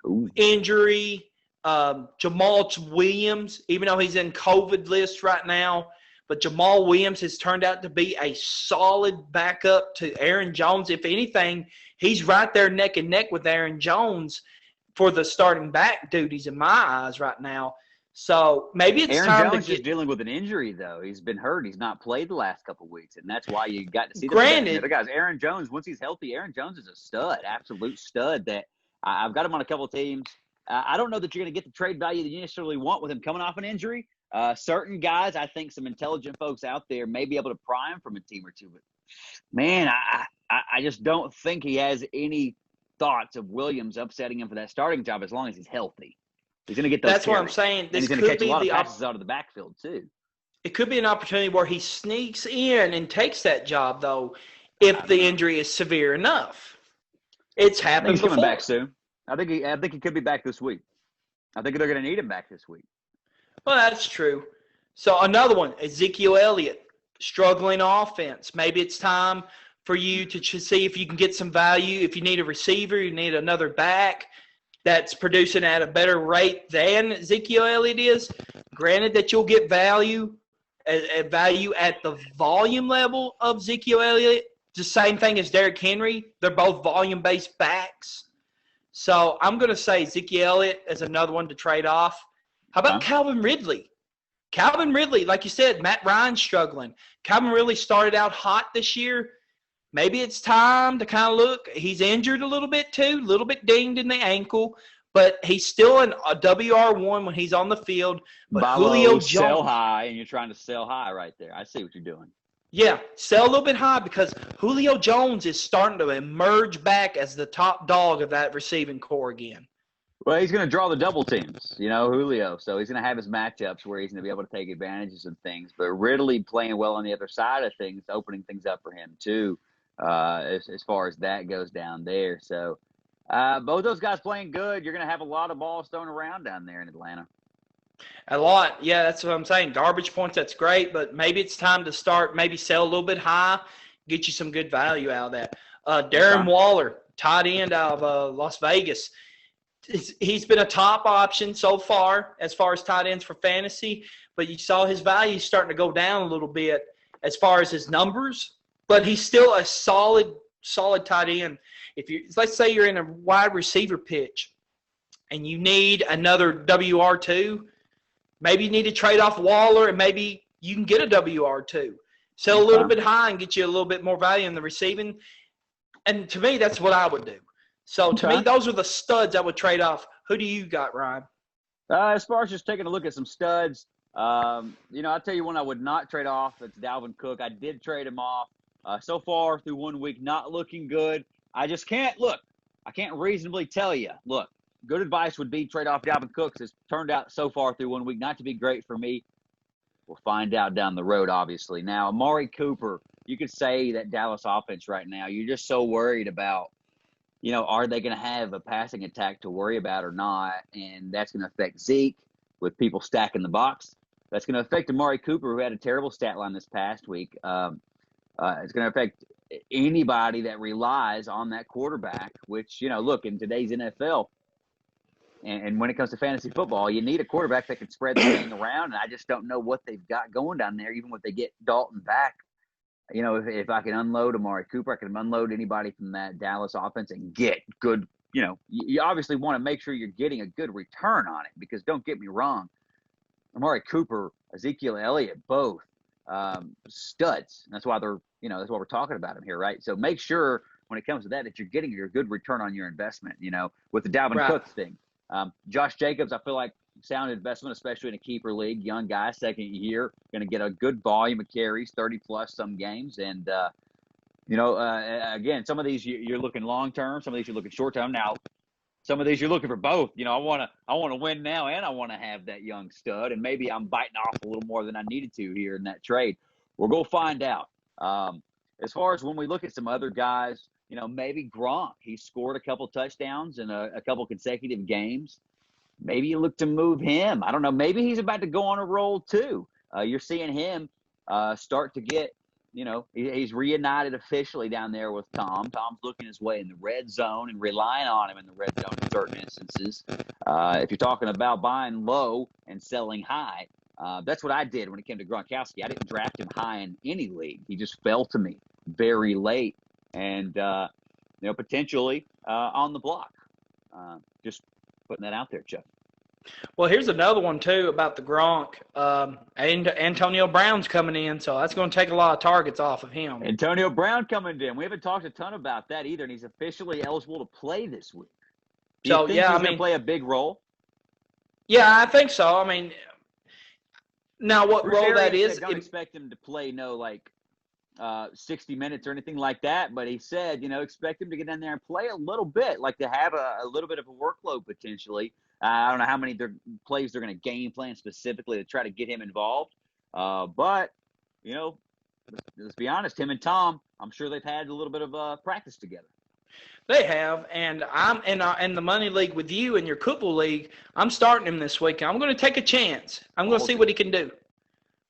Ooh. Injury, Jamal Williams, even though he's in COVID list right now, but Jamal Williams has turned out to be a solid backup to Aaron Jones. If anything, he's right there neck and neck with Aaron Jones for the starting back duties in my eyes right now. So maybe it's Aaron time Jones to is dealing with an injury, though. He's been hurt. He's not played the last couple of weeks, and that's why you got to see the other guys. Aaron Jones, once he's healthy, Aaron Jones is a stud, absolute stud. That I've got him on a couple of teams. I don't know that you're going to get the trade value that you necessarily want with him coming off an injury. Certain guys, I think some intelligent folks out there may be able to pry him from a team or two. But, man, I just don't think he has any thoughts of Williams upsetting him for that starting job as long as he's healthy. He's going to get those That's carries. what I'm saying. This and he's going to catch a lot of passes out of the backfield, too. It could be an opportunity where he sneaks in and takes that job, though, if the injury is severe enough. It's happened he's before. Coming back soon. I think he could be back this week. I think they're going to need him back this week. Well, that's true. So another one, Ezekiel Elliott, struggling offense. Maybe it's time for you to see if you can get some value. If you need a receiver, you need another back that's producing at a better rate than Ezekiel Elliott is. Granted that you'll get value at the volume level of Ezekiel Elliott. The same thing as Derrick Henry. They're both volume-based backs. So I'm going to say Ezekiel Elliott is another one to trade off. How about Calvin Ridley? Calvin Ridley, like you said, Matt Ryan's struggling. Calvin Ridley started out hot this year. Maybe it's time to kind of look. He's injured a little bit too, a little bit dinged in the ankle, but he's still a WR1 when he's on the field. But Julio Jones. Sell high, and you're trying to sell high right there. I see what you're doing. Yeah, sell a little bit high because Julio Jones is starting to emerge back as the top dog of that receiving core again. Well, he's going to draw the double teams, Julio. So he's going to have his matchups where he's going to be able to take advantages of things. But Ridley playing well on the other side of things, opening things up for him too, as far as that goes down there. So both those guys playing good. You're going to have a lot of balls thrown around down there in Atlanta. A lot. Yeah, that's what I'm saying. Garbage points, that's great, but maybe it's time to start, maybe sell a little bit high, get you some good value out of that. Darren Waller, tight end out of Las Vegas. He's been a top option so far as tight ends for fantasy, but you saw his value starting to go down a little bit as far as his numbers, but he's still a solid tight end. Let's say you're in a wide receiver pitch and you need another WR2, maybe you need to trade off Waller and maybe you can get a WR2. Sell a little bit high and get you a little bit more value in the receiving. And to me, that's what I would do. So, to me, those are the studs I would trade off. Who do you got, Ryan? As far as just taking a look at some studs, I'll tell you one I would not trade off. It's Dalvin Cook. I did trade him off. So far through 1 week, not looking good. I just can't – I can't reasonably tell you. Look, good advice would be trade off Dalvin Cook. It's turned out so far through 1 week not to be great for me. We'll find out down the road, obviously. Now, Amari Cooper, you could say that Dallas offense right now, you're just so worried about – are they going to have a passing attack to worry about or not? And that's going to affect Zeke with people stacking the box. That's going to affect Amari Cooper, who had a terrible stat line this past week. It's going to affect anybody that relies on that quarterback, which, look, in today's NFL, and when it comes to fantasy football, you need a quarterback that can spread the thing around, and I just don't know what they've got going down there, even when they get Dalton back. If I can unload Amari Cooper, I can unload anybody from that Dallas offense and get good, you obviously want to make sure you're getting a good return on it, because don't get me wrong, Amari Cooper, Ezekiel Elliott, both studs. That's why that's why we're talking about them here, right? So make sure when it comes to that you're getting your good return on your investment, with the Dalvin Cook thing. Josh Jacobs, I feel like sound investment, especially in a keeper league, young guy, second year, going to get a good volume of carries, 30 plus some games. And, again, some of these you're looking long-term, some of these you're looking short-term. Now, some of these you're looking for both. I want to win now, and I want to have that young stud, and maybe I'm biting off a little more than I needed to here in that trade. We'll go find out. As far as when we look at some other guys, maybe Gronk, he scored a couple touchdowns in a couple consecutive games. Maybe you look to move him. I don't know. Maybe he's about to go on a roll too. You're seeing him start to get, he's reunited officially down there with Tom. Tom's looking his way in the red zone and relying on him in the red zone in certain instances. If you're talking about buying low and selling high, that's what I did when it came to Gronkowski. I didn't draft him high in any league. He just fell to me very late. And, potentially on the block. Just putting that out there, Chuck. Well, here's another one, too, about the Gronk. And Antonio Brown's coming in, so that's going to take a lot of targets off of him. Antonio Brown coming in. We haven't talked a ton about that either, and he's officially eligible to play this week. Do you think he's going to play a big role? Yeah, I think so. I mean, now what Bruce role Arians that is. I don't expect him to play 60 minutes or anything like that, but he said, expect him to get in there and play a little bit, like to have a little bit of a workload potentially. I don't know how many plays they're going to game plan specifically to try to get him involved. But, let's be honest, him and Tom, I'm sure they've had a little bit of practice together. They have, and I'm in the money league with you in your Cooper league. I'm starting him this week. I'm going to take a chance. I'm going to see what he can do.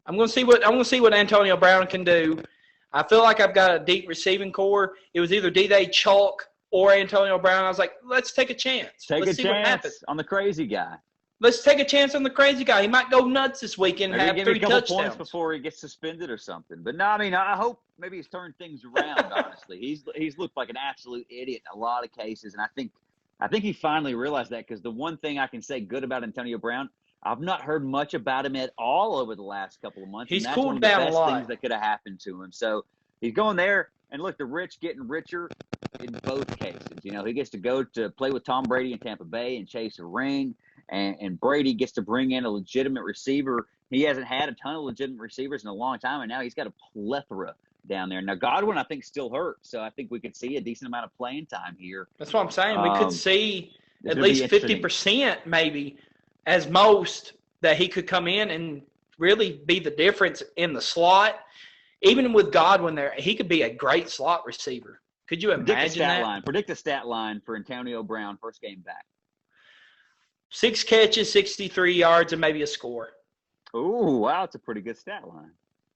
I'm going to see what Antonio Brown can do. I feel like I've got a deep receiving core. It was either D-Day Chalk or Antonio Brown. I was like, let's take a chance. Let's see what happens on the crazy guy. Let's take a chance on the crazy guy. He might go nuts this weekend and have 3 touchdowns. Points before he gets suspended or something. But no, I hope maybe he's turned things around, honestly. He's looked like an absolute idiot in a lot of cases, and I think he finally realized that, because the one thing I can say good about Antonio Brown, I've not heard much about him at all over the last couple of months. He's cooled down a lot. That's one of the best things that could have happened to him. So he's going there, and look, the rich getting richer in both cases. He gets to go to play with Tom Brady in Tampa Bay and chase a ring, and Brady gets to bring in a legitimate receiver. He hasn't had a ton of legitimate receivers in a long time, and now he's got a plethora down there. Now, Godwin, I think, still hurt, so I think we could see a decent amount of playing time here. That's what I'm saying. We could see at least 50% maybe as most that he could come in and really be the difference in the slot. Even with Godwin there, he could be a great slot receiver. Could you imagine that? Predict the stat line for Antonio Brown first game back. 6 catches, 63 yards, and maybe a score. Oh, wow. It's a pretty good stat line.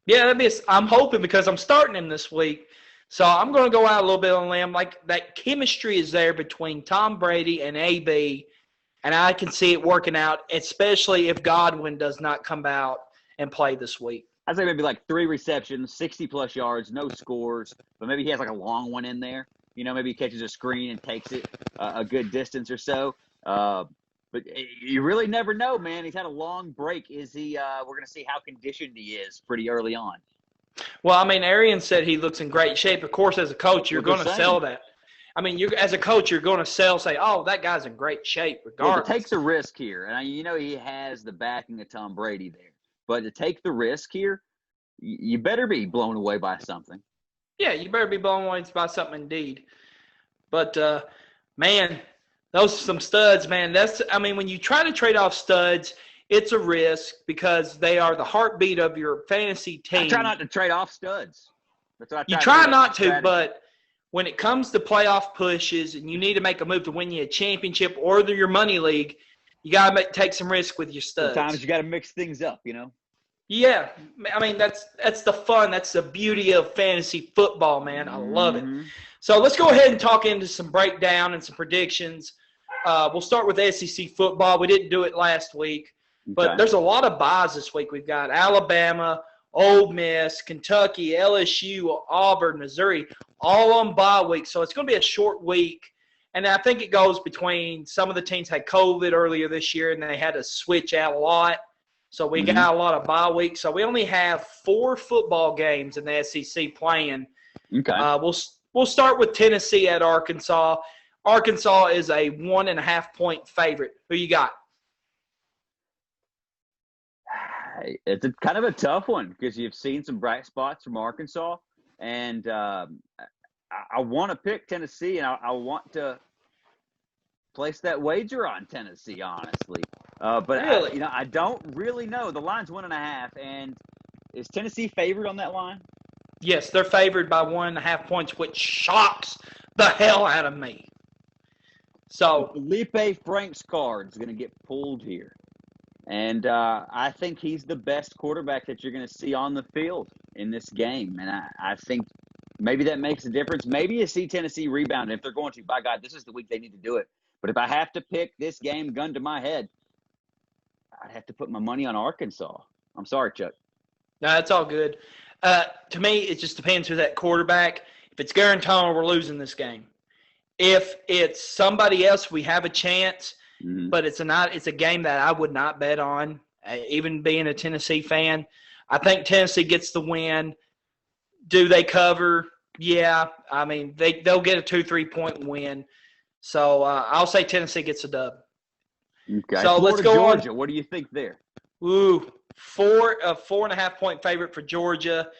Yeah, I'm hoping, because I'm starting him this week. So I'm going to go out a little bit on a limb. Like, that chemistry is there between Tom Brady and AB, and I can see it working out, especially if Godwin does not come out and play this week. I'd say maybe 3 receptions, 60-plus yards, no scores, but maybe he has a long one in there. Maybe he catches a screen and takes it a good distance or so. But you really never know, man. He's had a long break. Is he we're going to see how conditioned he is pretty early on. Well, Arians said he looks in great shape. Of course, as a coach, you're going to sell that. As a coach, you're going to say, oh, that guy's in great shape regardless. Well, to take the risk here, and he has the backing of Tom Brady there. But to take the risk here, you better be blown away by something. Yeah, you better be blown away by something indeed. But, man, those are some studs, man. When you try to trade off studs, it's a risk because they are the heartbeat of your fantasy team. I try not to trade off studs. That's what I you try not to, but when it comes to playoff pushes and you need to make a move to win you a championship or your money league, you got to take some risk with your studs. Sometimes you got to mix things up, Yeah, I mean that's the fun. That's the beauty of fantasy football, man. I love it. Mm-hmm. So let's go ahead and talk into some breakdown and some predictions. We'll start with SEC football. We didn't do it last week, but Okay. there's a lot of buys this week. We've got Alabama, Ole Miss, Kentucky, LSU, Auburn, Missouri, all on bye week. So it's going to be a short week. And I think it goes between some of the teams had COVID earlier this year and they had to switch out a lot. So we Mm-hmm. got a lot of bye weeks. So we only have 4 football games in the SEC playing. Okay. We'll start with Tennessee at Arkansas. Arkansas is a 1.5-point favorite. Who you got? It's kind of a tough one because you've seen some bright spots from Arkansas, and I want to pick Tennessee, and I want to place that wager on Tennessee, honestly. But Really? I don't really know. The line's 1.5, and is Tennessee favored on that line? Yes, they're favored by 1.5 points, which shocks the hell out of me. So Felipe Frank's card is going to get pulled here. And I think he's the best quarterback that you're going to see on the field in this game. And I think maybe that makes a difference. Maybe you see Tennessee rebound. If they're going to, by God, this is the week they need to do it. But if I have to pick this game, gun to my head, I'd have to put my money on Arkansas. I'm sorry, Chuck. no, that's all good. To me, it just depends who that quarterback. If it's Garantano, we're losing this game. If it's somebody else, we have a chance. Mm-hmm. But it's a game that I would not bet on, even being a Tennessee fan. I think Tennessee gets the win. Do they cover? Yeah. I mean, they'll get a 2-3 point win. So I'll say Tennessee gets a dub. Okay. So let's Florida, go Georgia. on. What do you think there? Ooh, a 4.5 point favorite for Georgia.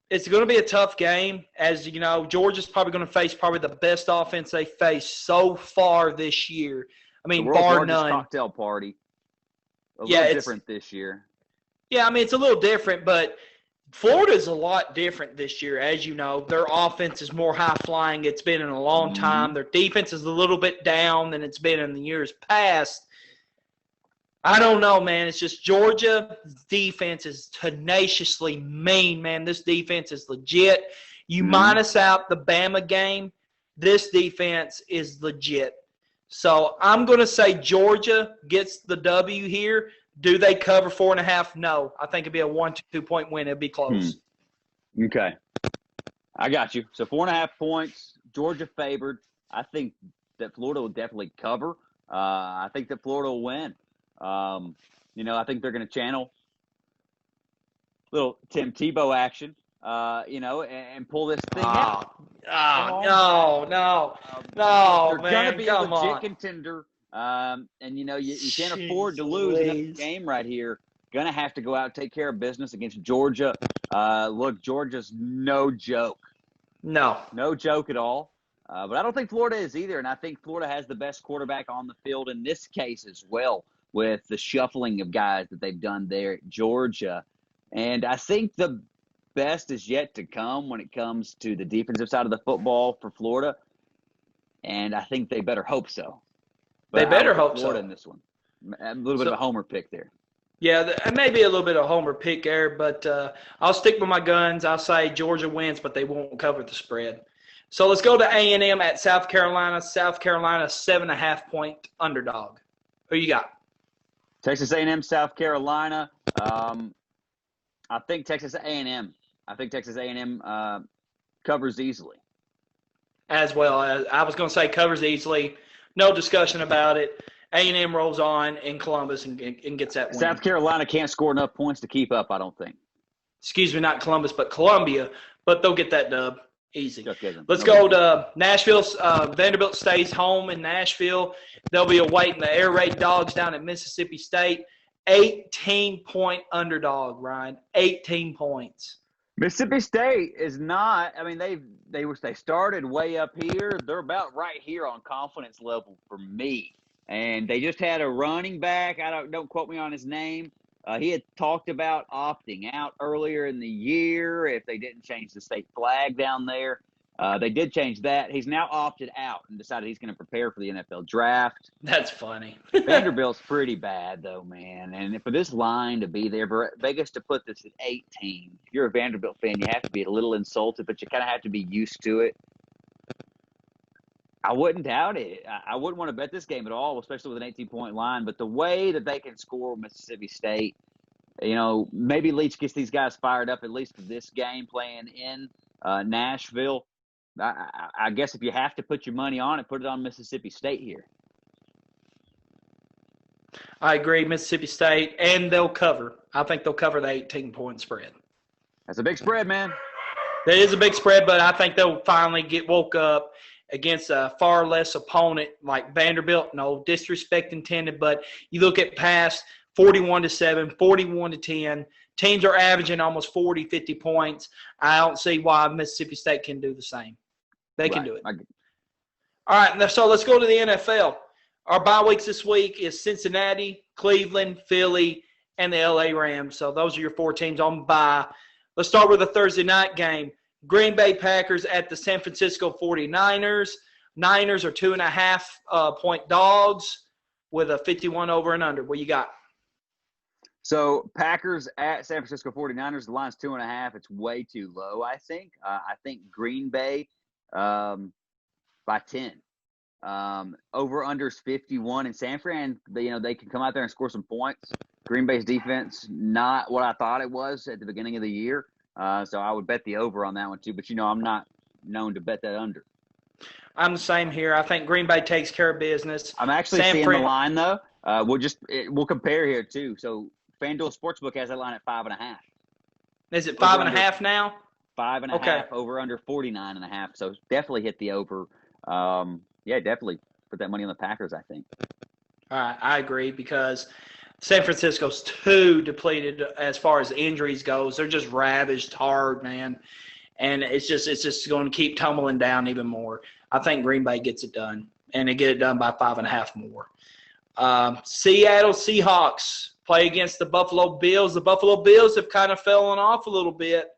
It's going to be a tough game. As you know, Georgia's probably going to face probably the best offense they faced so far this year. I The mean, world's bar largest none. cocktail party. A Yeah, little it's different this year. Yeah, I mean, it's a little different, but Florida's a lot different this year. As you know, their offense is more high flying. It's been in a long time. Mm-hmm. Their defense is a little bit down than it's been in the years past. I don't know, man. It's just Georgia's defense is tenaciously mean, man. This defense is legit. You Mm-hmm. minus out the Bama game, this defense is legit. So I'm going to say Georgia gets the W here. Do they cover 4.5? No. I think it'd be a 1-2 point win. It'd be close. Okay. I got you. So 4.5 points, Georgia favored. I think that Florida will definitely cover. I think that Florida will win. I think they're going to channel little Tim Tebow action, and pull this thing out. No, They're going man, to be a come legit on. contender. You can't afford to lose another Jeez. game right here. Going to have to go out and take care of business against Georgia. Look, Georgia's no joke. No. No joke at all. But I don't think Florida is either, and I think Florida has the best quarterback on the field in this case as well, with the shuffling of guys that they've done there at Georgia. And I think the best is yet to come when it comes to the defensive side of the football for Florida, and I think they better hope so. But They better I would put hope Florida so. in this one. A little bit of a homer pick there. Yeah, maybe a little bit of homer pick there, but I'll stick with my guns. I'll say Georgia wins, but they won't cover the spread. So let's go to A&M at South Carolina. South Carolina 7.5 point underdog. Who you got? Texas A&M, South Carolina. I think Texas A&M. I think Texas A&M covers easily. As well, I was going to say covers easily. No discussion about it. A&M rolls on in Columbus and gets that win. South Carolina can't score enough points to keep up, I don't think. Excuse me, not Columbus, but Columbia. But they'll get that dub easy. Let's No go to Nashville. Vanderbilt stays home in Nashville. They'll be awaiting the Air Raid Dogs down at Mississippi State. 18-point underdog, Ryan. 18 points. Mississippi State is not. I mean, they started way up here. They're about right here on confidence level for me. And they just had a running back. Don't quote me on his name. He had talked about opting out earlier in the year if they didn't change the state flag down there. They did change that. He's now opted out and decided he's going to prepare for the NFL draft. That's funny. Vanderbilt's pretty bad, though, man. And for this line to be there, for Vegas to put this at 18, if you're a Vanderbilt fan, you have to be a little insulted, but you kind of have to be used to it. I wouldn't doubt it. I wouldn't want to bet this game at all, especially with an 18-point line. But the way that they can score Mississippi State, maybe Leach gets these guys fired up at least for this game playing in Nashville. I guess if you have to put your money on it, put it on Mississippi State here. I agree, Mississippi State, and they'll cover. I think they'll cover the 18-point spread. That's a big spread, man. That is a big spread, but I think they'll finally get woke up against a far less opponent like Vanderbilt. No disrespect intended, but you look at past 41-7, 41-10. Teams are averaging almost 40, 50 points. I don't see why Mississippi State can do the same. They can do it. All right, so let's go to the NFL. Our bye weeks this week is Cincinnati, Cleveland, Philly, and the LA Rams. So those are your 4 teams on bye. Let's start with a Thursday night game. Green Bay Packers at the San Francisco 49ers. Niners are 2.5 point dogs with a 51 over and under. What you got? So Packers at San Francisco 49ers, the line's 2.5. It's way too low, I think. I think Green Bay by 10. Over under's 51. And San Fran, they can come out there and score some points. Green Bay's defense, not what I thought it was at the beginning of the year. So I would bet the over on that one too. But, I'm not known to bet that under. I'm the same here. I think Green Bay takes care of business. I'm actually seeing the line, though. We'll compare here, too. So FanDuel Sportsbook has that line at 5.5. Is it 5.5 now? 5.5. Okay. Over under 49.5. So definitely hit the over. Definitely put that money on the Packers, I think. All right, I agree because San Francisco's too depleted as far as injuries goes. They're just ravaged hard, man. And it's just going to keep tumbling down even more. I think Green Bay gets it done, and they get it done by 5.5 more. Seattle Seahawks play against the Buffalo Bills. The Buffalo Bills have kind of fallen off a little bit.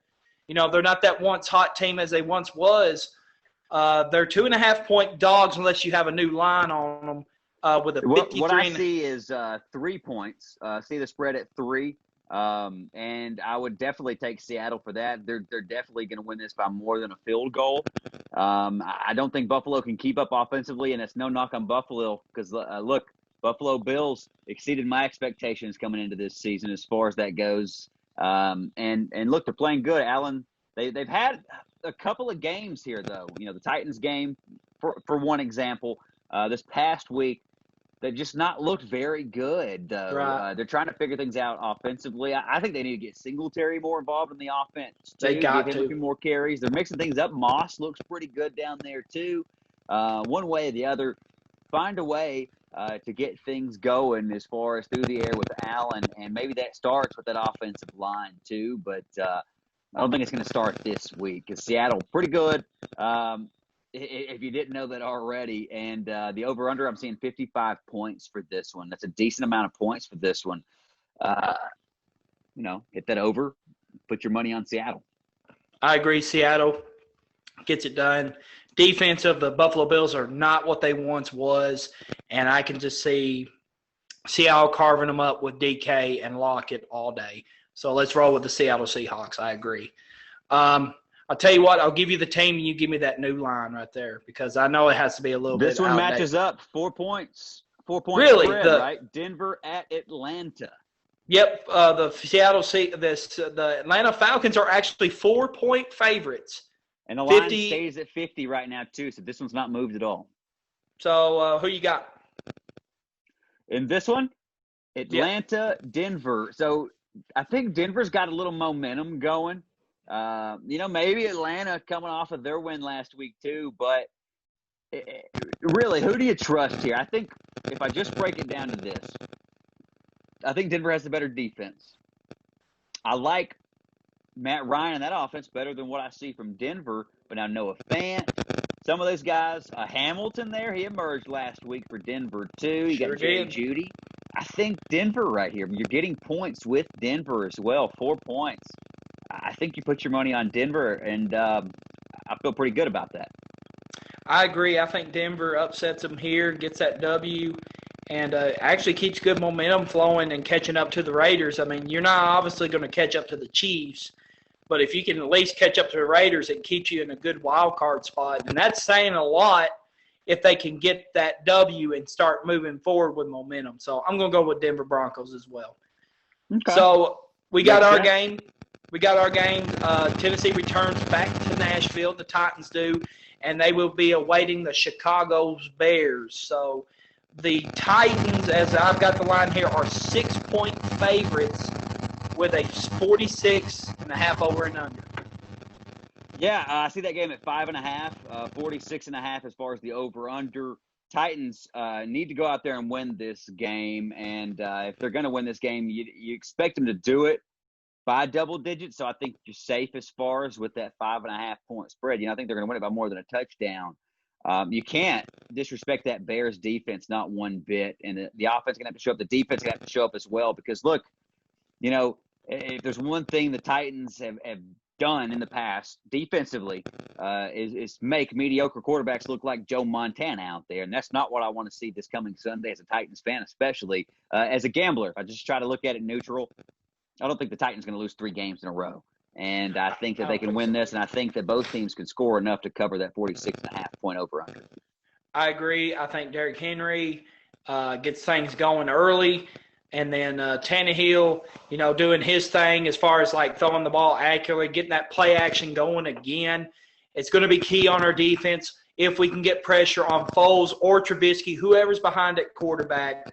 They're not that once hot team as they once was. They're 2.5 point dogs unless you have a new line on them with a 53. What I see is 3 points. See the spread at 3. And I would definitely take Seattle for that. They're definitely going to win this by more than a field goal. I don't think Buffalo can keep up offensively, and it's no knock on Buffalo because, look, Buffalo Bills exceeded my expectations coming into this season as far as that goes. And look, they're playing good. Allen, they've had a couple of games here, though. The Titans game, for one example, this past week, they've just not looked very good, though. Right. They're trying to figure things out offensively. I think they need to get Singletary more involved in the offense, too. They got Give him a few more carries. They're mixing things up. Moss looks pretty good down there, too. One way or the other, find a way to get things going as far as through the air with Allen, and maybe that starts with that offensive line, too. But I don't think it's going to start this week because Seattle, pretty good. If you didn't know that already. And the over-under, I'm seeing 55 points for this one. That's a decent amount of points for this one. Hit that over. Put your money on Seattle. I agree. Seattle gets it done. Defense of the Buffalo Bills are not what they once was, and I can just see Seattle carving them up with DK and Lockett all day. So let's roll with the Seattle Seahawks. I agree. I'll tell you what, I'll give you the team and you give me that new line right there because I know it has to be a little bit. This one matches up 4 points. 4 points. Really? Spread, right? Denver at Atlanta. Yep. The Atlanta Falcons are actually 4-point favorites. And the line stays at 50 right now, too, so this one's not moved at all. So who you got? In this one, Atlanta, Denver. So I think Denver's got a little momentum going. Maybe Atlanta coming off of their win last week too, but really, who do you trust here? I think if I just break it down to this, I think Denver has the better defense. I like Matt Ryan and that offense better than what I see from Denver, but now Noah Fant, some of those guys, Hamilton there, he emerged last week for Denver too. You got Jerry Jeudy. I think Denver right here. You're getting points with Denver as well, 4 points. I think you put your money on Denver, and I feel pretty good about that. I agree. I think Denver upsets them here, gets that W, and actually keeps good momentum flowing and catching up to the Raiders. I mean, you're not obviously going to catch up to the Chiefs, but if you can at least catch up to the Raiders, it keeps you in a good wild card spot. And that's saying a lot if they can get that W and start moving forward with momentum. So I'm going to go with Denver Broncos as well. Okay. So we got Makes our sense. game. We got our game. Tennessee returns back to Nashville. The Titans do, and they will be awaiting the Chicago Bears. So the Titans, as I've got the line here, are 6-point favorites with a 46.5 over and under. Yeah, I see that game at 5.5, 46.5 as far as the over/under. Titans need to go out there and win this game, and if they're going to win this game, you expect them to do it by double digits. So I think you're safe as far as with that 5.5 point spread. I think they're going to win it by more than a touchdown. You can't disrespect that Bears defense, not one bit, and the offense is going to have to show up. The defense is going to have to show up as well because look, if there's one thing the Titans have done in the past defensively is make mediocre quarterbacks look like Joe Montana out there, and that's not what I want to see this coming Sunday as a Titans fan, especially as a gambler. If I just try to look at it neutral, I don't think the Titans are going to lose 3 games in a row, and I think that they can win this, and I think that both teams can score enough to cover that 46.5 point over/under. I agree. I think Derrick Henry gets things going early. And then Tannehill, doing his thing as far as like throwing the ball accurately, getting that play action going again. It's going to be key on our defense if we can get pressure on Foles or Trubisky, whoever's behind at quarterback,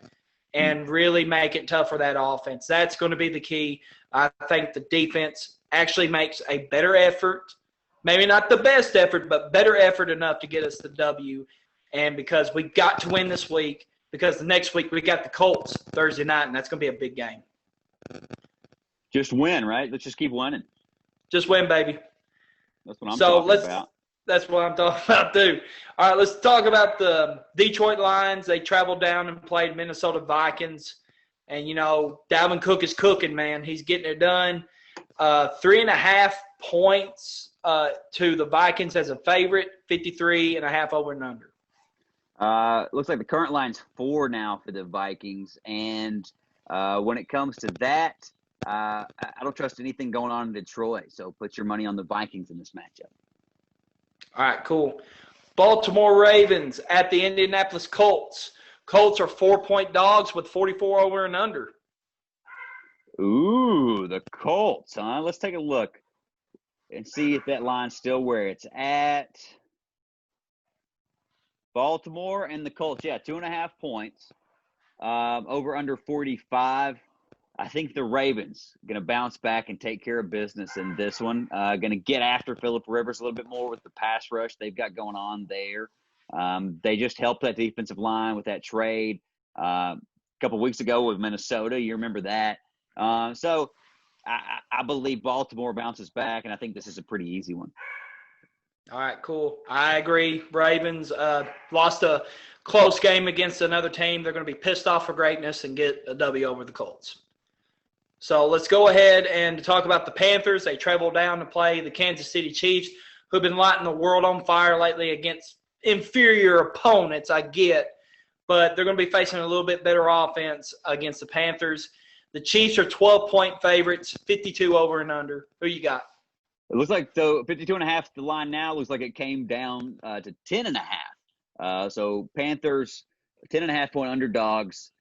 and really make it tough for that offense. That's going to be the key. I think the defense actually makes a better effort, maybe not the best effort, but better effort enough to get us the W. And because we got to win this week, because the next week we got the Colts Thursday night, and that's going to be a big game. Just win, right? Let's just keep winning. Just win, baby. That's what I'm talking about. That's what I'm talking about, too. All right, let's talk about the Detroit Lions. They traveled down and played Minnesota Vikings. And, Dalvin Cook is cooking, man. He's getting it done. 3.5 points to the Vikings as a favorite, 53.5 over and under. Looks like the current line's 4 now for the Vikings. And when it comes to that, I don't trust anything going on in Detroit. So put your money on the Vikings in this matchup. All right, cool. Baltimore Ravens at the Indianapolis Colts. Colts are 4-point dogs with 44 over and under. Ooh, the Colts, huh? Let's take a look and see if that line's still where it's at. Baltimore and the Colts, 2.5 points. Over under 45. I think the Ravens going to bounce back and take care of business in this one. Going to get after Phillip Rivers a little bit more with the pass rush they've got going on there. They just helped that defensive line with that trade a couple weeks ago with Minnesota. You remember that. So I believe Baltimore bounces back, and I think this is a pretty easy one. All right, cool. I agree. Ravens lost a close game against another team. They're going to be pissed off for greatness and get a W over the Colts. So let's go ahead and talk about the Panthers. They traveled down to play the Kansas City Chiefs, who've been lighting the world on fire lately against inferior opponents, I get. But they're going to be facing a little bit better offense against the Panthers. The Chiefs are 12-point favorites, 52 over and under. Who you got? It looks like 52.5. The line now looks like it came down to 10.5. So Panthers 10.5 point underdogs.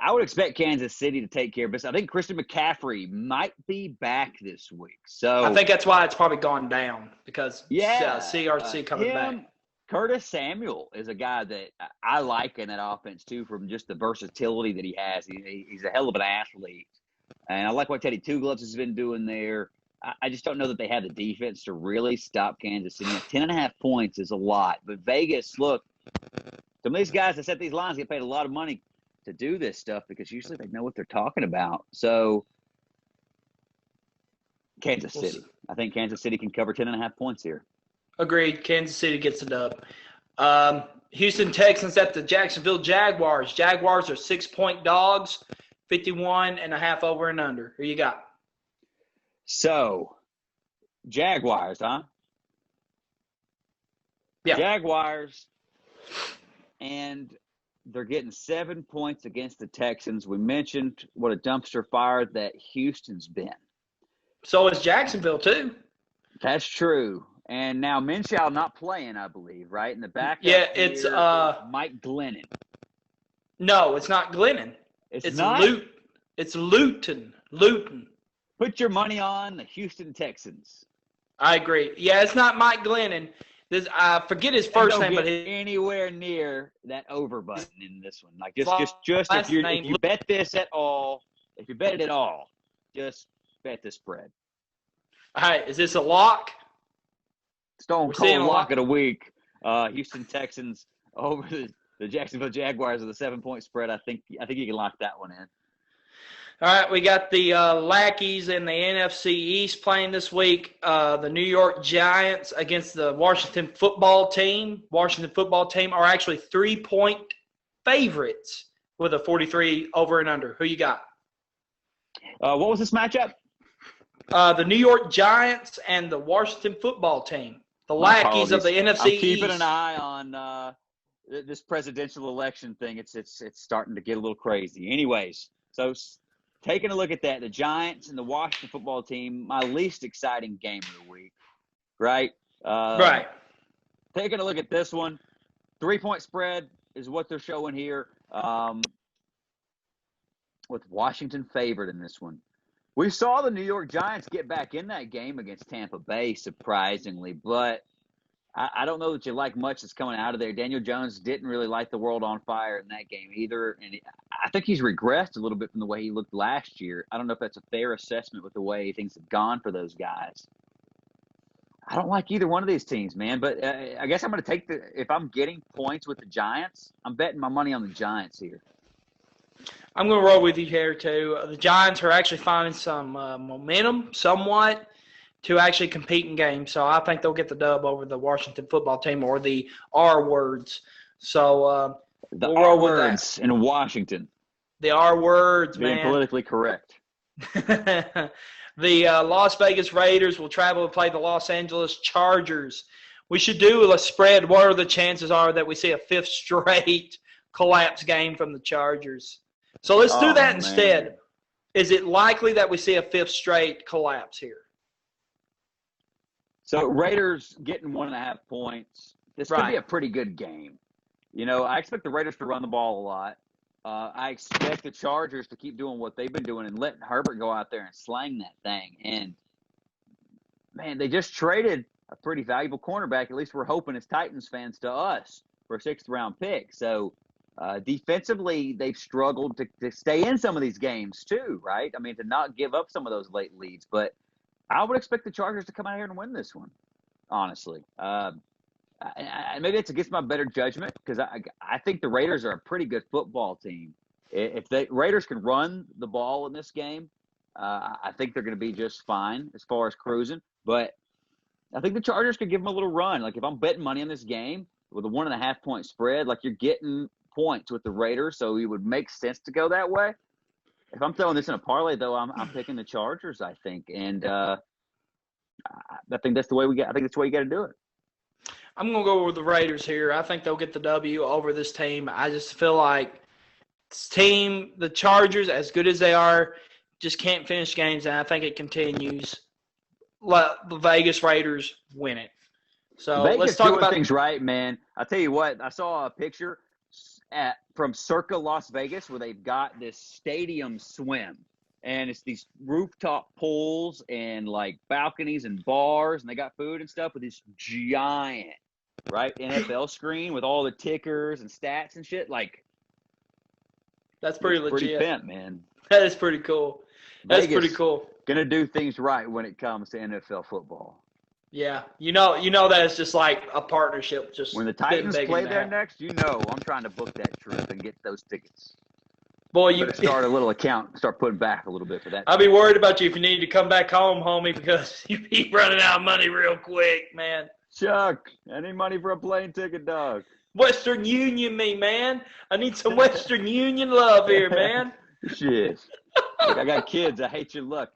I would expect Kansas City to take care of this. I think Christian McCaffrey might be back this week. So I think that's why it's probably gone down because CRC coming back. Curtis Samuel is a guy that I like in that offense too, from just the versatility that he has. He's a hell of an athlete, and I like what Teddy Two Gloves has been doing there. I just don't know that they have the defense to really stop Kansas City. 10.5 points is a lot. But Vegas, look, some of these guys that set these lines get paid a lot of money to do this stuff because usually they know what they're talking about. So, Kansas City. I think Kansas City can cover 10.5 points here. Agreed. Kansas City gets the dub. Houston Texans at the Jacksonville Jaguars. Jaguars are 6-point dogs, 51.5 over and under. Who you got? So, Jaguars, huh? Yeah. Jaguars, and they're getting 7 points against the Texans. We mentioned what a dumpster fire that Houston's been. So is Jacksonville, too. That's true. And now Minshew not playing, I believe, right? In the backup Yeah, it's here is Mike Glennon. No, it's not Glennon. It's not? It's Luton. Luton. Put your money on the Houston Texans. I agree. Yeah, it's not Mike Glennon. I forget his first name, but anywhere near that over button in this one. Like just if you bet this at all, if you bet it at all, just bet the spread. All right, is this a lock? Stone cold lock of the week. Houston Texans over the Jacksonville Jaguars with a 7-point spread. I think you can lock that one in. All right, we got the Lackeys in the NFC East playing this week. The New York Giants against the Washington football team. Washington football team are actually 3-point favorites with a 43 over and under. Who you got? What was this matchup? The New York Giants and the Washington football team. The Lackeys of the NFC East. I'm keeping an eye on this presidential election thing. It's starting to get a little crazy. Anyways, so taking a look at that, the Giants and the Washington football team, my least exciting game of the week, right? Right. Taking a look at this one, 3-point spread is what they're showing here, with Washington favored in this one. We saw the New York Giants get back in that game against Tampa Bay, surprisingly, but I don't know that you like much that's coming out of there. Daniel Jones didn't really light the world on fire in that game either, and I think he's regressed a little bit from the way he looked last year. I don't know if that's a fair assessment with the way things have gone for those guys. I don't like either one of these teams, man, but I guess I'm going to if I'm getting points with the Giants, I'm betting my money on the Giants here. I'm going to roll with you here, too. The Giants are actually finding some momentum somewhat to actually compete in games. So I think they'll get the dub over the Washington football team, or the R words. So the R words in Washington. The R words, man. Being politically correct. The Las Vegas Raiders will travel to play the Los Angeles Chargers. We should do a spread. What are the chances are that we see a 5th straight collapse game from the Chargers? So let's do that instead. Man. Is it likely that we see a 5th straight collapse here? So Raiders getting 1.5 points. This could be a pretty good game. You know, I expect the Raiders to run the ball a lot. I expect the Chargers to keep doing what they've been doing and letting Herbert go out there and slang that thing. And, man, they just traded a pretty valuable cornerback. At least we're hoping as Titans fans to us for a 6th-round pick. So, defensively, they've struggled to stay in some of these games too, right? I mean, to not give up some of those late leads. But I would expect the Chargers to come out here and win this one, honestly. Maybe it's against my better judgment because I think the Raiders are a pretty good football team. If the Raiders can run the ball in this game, I think they're going to be just fine as far as cruising. But I think the Chargers could give them a little run. Like if I'm betting money on this game with a 1.5 point spread, like you're getting points with the Raiders, so it would make sense to go that way. If I'm throwing this in a parlay, though, I'm picking the Chargers. I think, and I think that's the way I think that's the way you got to do it. I'm going to go with the Raiders here. I think they'll get the W over this team. I just feel like this team, the Chargers, as good as they are, just can't finish games, and I think it continues. Let the Vegas Raiders win it. So Vegas let's talk about things right, man. I'll tell you what. I saw a picture from Circa Las Vegas where they've got this stadium swim. And it's these rooftop pools and like balconies and bars, and they got food and stuff with this giant, right, NFL screen with all the tickers and stats and shit. Like, that's pretty legit. Pretty pimp, man. That is pretty cool. That's Vegas pretty cool. Gonna do things right when it comes to NFL football. Yeah, you know that it's just like a partnership. Just when the Titans play there next, I'm trying to book that trip and get those tickets. Boy, you start a little account, start putting back a little bit for that. I'll be worried about you if you need to come back home, homie, because you be running out of money real quick, man. Chuck, any money for a plane ticket, dog? Western Union me, man. I need some Western Union love here, man. Shit. Look, I got kids. I hate your luck.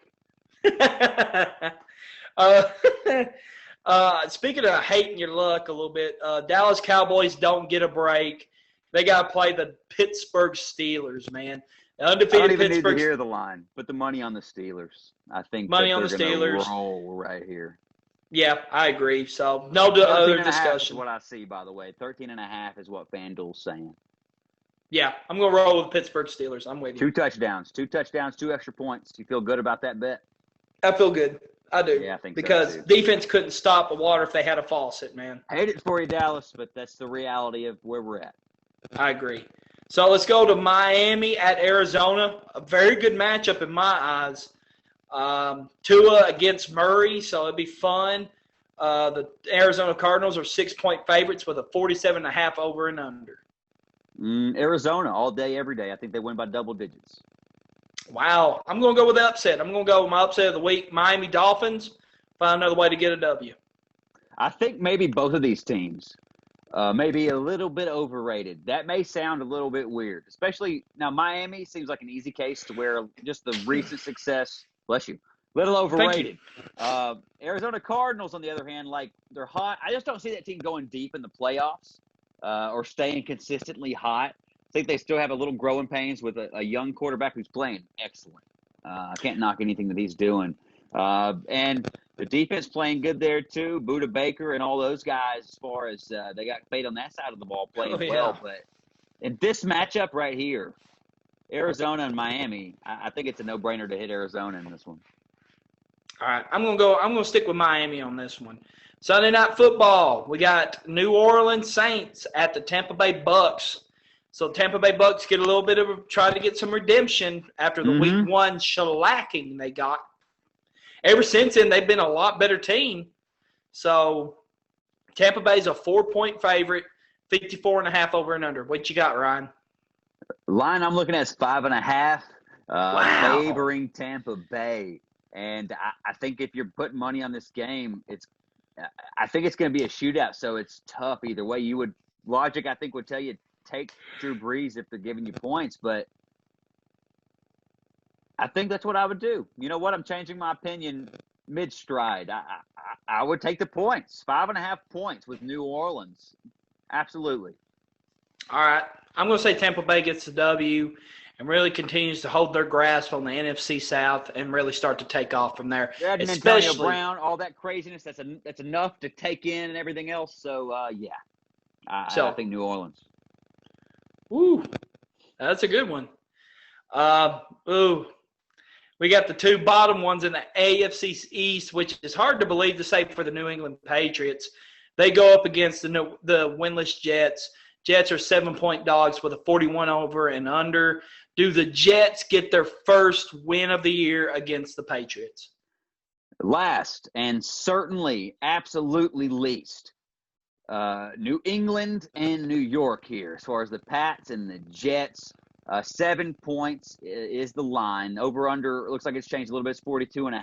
Speaking of hating your luck a little bit, Dallas Cowboys don't get a break. They got to play the Pittsburgh Steelers, man. The I don't undefeated even need to Pittsburgh. hear the line. Put the money on the Steelers. I think Money that on they're the going Steelers. to roll right here. Yeah, I agree. So no 13 other and a half is discussion. what I see, by the way. 13.5 is what FanDuel's saying. Yeah, I'm going to roll with Pittsburgh Steelers. I'm with you. 2 touchdowns, 2 extra points. You feel good about that bet? I feel good. I do. Yeah, I think because so, too. defense couldn't stop the water if they had a faucet, man. Hate it for you, Dallas, but that's the reality of where we're at. I agree. So let's go to Miami at Arizona. A very good matchup in my eyes. Tua against Murray, so it'd be fun. The Arizona Cardinals are 6-point favorites with a 47.5 over and under. Arizona all day, every day. I think they win by double digits. Wow. I'm going to go with the upset. I'm going to go with my upset of the week, Miami Dolphins. Find another way to get a W. I think maybe both of these teams may be a little bit overrated. That may sound a little bit weird, especially now Miami seems like an easy case to where just the recent success, bless you, little overrated. Arizona Cardinals, on the other hand, like they're hot. I just don't see that team going deep in the playoffs or staying consistently hot. I think they still have a little growing pains with a young quarterback who's playing excellent. I can't knock anything that he's doing. And the defense playing good there too. Buda Baker and all those guys, as far as they got paid on that side of the ball playing well. But in this matchup right here, Arizona and Miami, I think it's a no-brainer to hit Arizona in this one. All right, I'm gonna stick with Miami on this one. Sunday Night Football. We got New Orleans Saints at the Tampa Bay Bucks. So Tampa Bay Bucks get a little bit of try to get some redemption after the week one shellacking they got. Ever since then, they've been a lot better team. So Tampa Bay's a 4-point favorite, 54.5 over and under. What you got, Ryan? Line I'm looking at is 5.5, Wow. favoring Tampa Bay. And I think if you're putting money on this game, I think it's going to be a shootout. So it's tough either way. Logic, I think, would tell you take Drew Brees if they're giving you points, but I think that's what I would do. You know what? I'm changing my opinion mid-stride. I would take the points, 5.5 points with New Orleans. Absolutely. All right. I'm going to say Tampa Bay gets the W and really continues to hold their grasp on the NFC South and really start to take off from there. Yeah, and Antonio Brown, all that craziness, that's enough to take in and everything else. So, yeah, I think New Orleans. Woo, that's a good one. We got the two bottom ones in the AFC East, which is hard to believe to say for the New England Patriots. They go up against the winless Jets. Jets are 7-point dogs with a 41 over and under. Do the Jets get their first win of the year against the Patriots? Last and certainly, absolutely least, New England and New York here as far as the Pats and the Jets. 7 points is the line. Over under, it looks like it's changed a little bit. It's 42.5.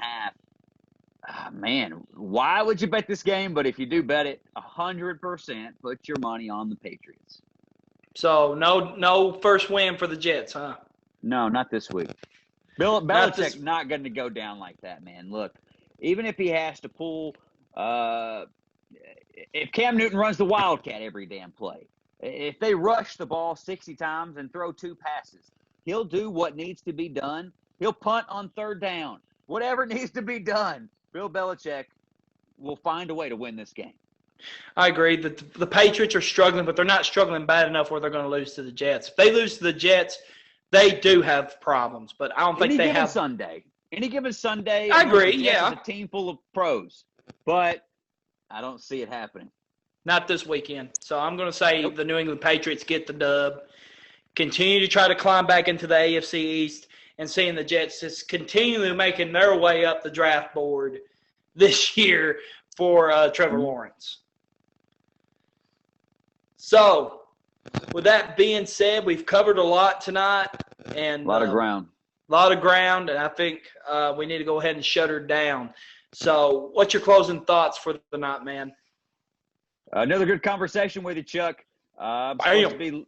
Man, why would you bet this game? But if you do bet it, 100% put your money on the Patriots. So no first win for the Jets, huh? No, not this week. Bill Belichick's not going to go down like that, man. Look, even if he has to pull if Cam Newton runs the Wildcat every damn play, if they rush the ball 60 times and throw 2 passes, he'll do what needs to be done. He'll punt on 3rd down. Whatever needs to be done, Bill Belichick will find a way to win this game. I agree. The Patriots are struggling, but they're not struggling bad enough where they're going to lose to the Jets. If they lose to the Jets, they do have problems, but I don't think they have. Any given Sunday. I agree, yeah. It's a team full of pros, but I don't see it happening. Not this weekend. So I'm going to say the New England Patriots get the dub, continue to try to climb back into the AFC East, and seeing the Jets just continually making their way up the draft board this year for Trevor Lawrence. So, with that being said, we've covered a lot tonight. And a lot of ground. And I think we need to go ahead and shut her down. So, what's your closing thoughts for the night, man? Another good conversation with you, Chuck. I'm supposed to be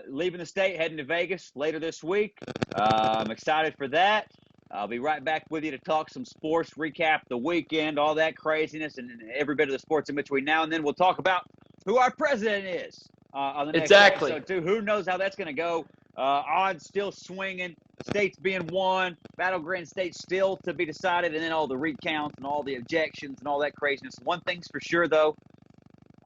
leaving the state, heading to Vegas later this week. I'm excited for that. I'll be right back with you to talk some sports, recap the weekend, all that craziness, and every bit of the sports in between now and then. We'll talk about who our president is on the next episode, too. Who knows how that's going to go? Odds still swinging, states being won, battleground states still to be decided, and then all the recounts and all the objections and all that craziness. One thing's for sure, though,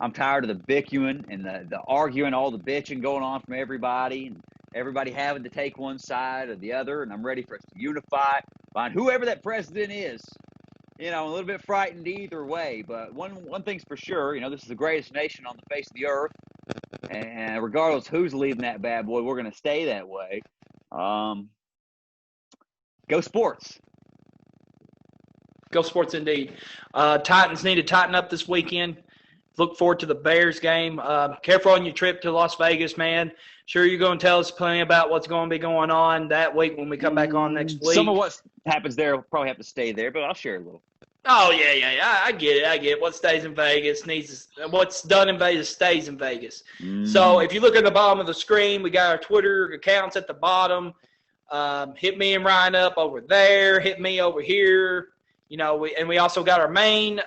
I'm tired of the bickering and the arguing, all the bitching going on from everybody, and everybody having to take one side or the other, and I'm ready for us to unify, find whoever that president is. You know, I'm a little bit frightened either way, but one thing's for sure, you know, this is the greatest nation on the face of the earth, and regardless who's leading that bad boy, we're going to stay that way. Go sports. Go sports indeed. Titans need to tighten up this weekend. Look forward to the Bears game. Careful on your trip to Las Vegas, man. Sure, you're going to tell us plenty about what's going to be going on that week when we come back on next week. Some of what happens there will probably have to stay there, but I'll share a little. Oh, yeah. I get it. What stays in Vegas what's done in Vegas stays in Vegas. So if you look at the bottom of the screen, we got our Twitter accounts at the bottom. Hit me and Ryan up over there. Hit me over here. You know, we also got our main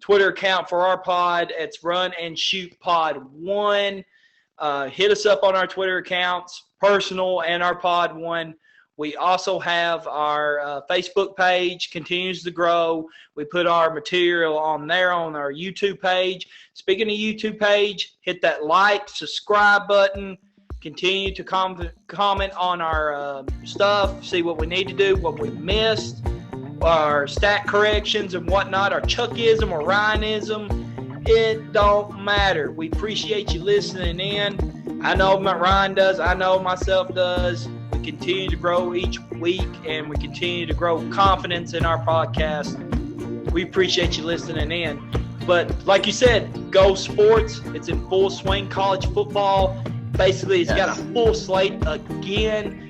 Twitter account for our pod. It's Run and Shoot Pod 1. Hit us up on our Twitter accounts, personal and our pod one. We also have our Facebook page, continues to grow. We put our material on there on our YouTube page. Speaking of YouTube page, hit that like, subscribe button. Continue to comment on our stuff, see what we need to do, what we missed, our stat corrections and whatnot, our Chuckism or Ryanism. It don't matter. We appreciate you listening in. I know Ryan does. I know myself does. We continue to grow each week, and we continue to grow confidence in our podcast. We appreciate you listening in. But like you said, go sports. It's in full swing. College football. Basically, it's got a full slate again.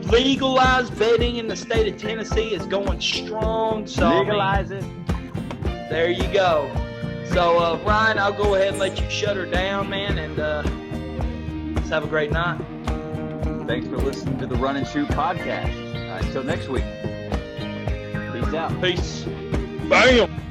Legalized betting in the state of Tennessee is going strong. So legalize it. There you go. So, Ryan, I'll go ahead and let you shut her down, man, and let's have a great night. Thanks for listening to the Run and Shoot podcast. Until next week. Peace out. Peace. Bam.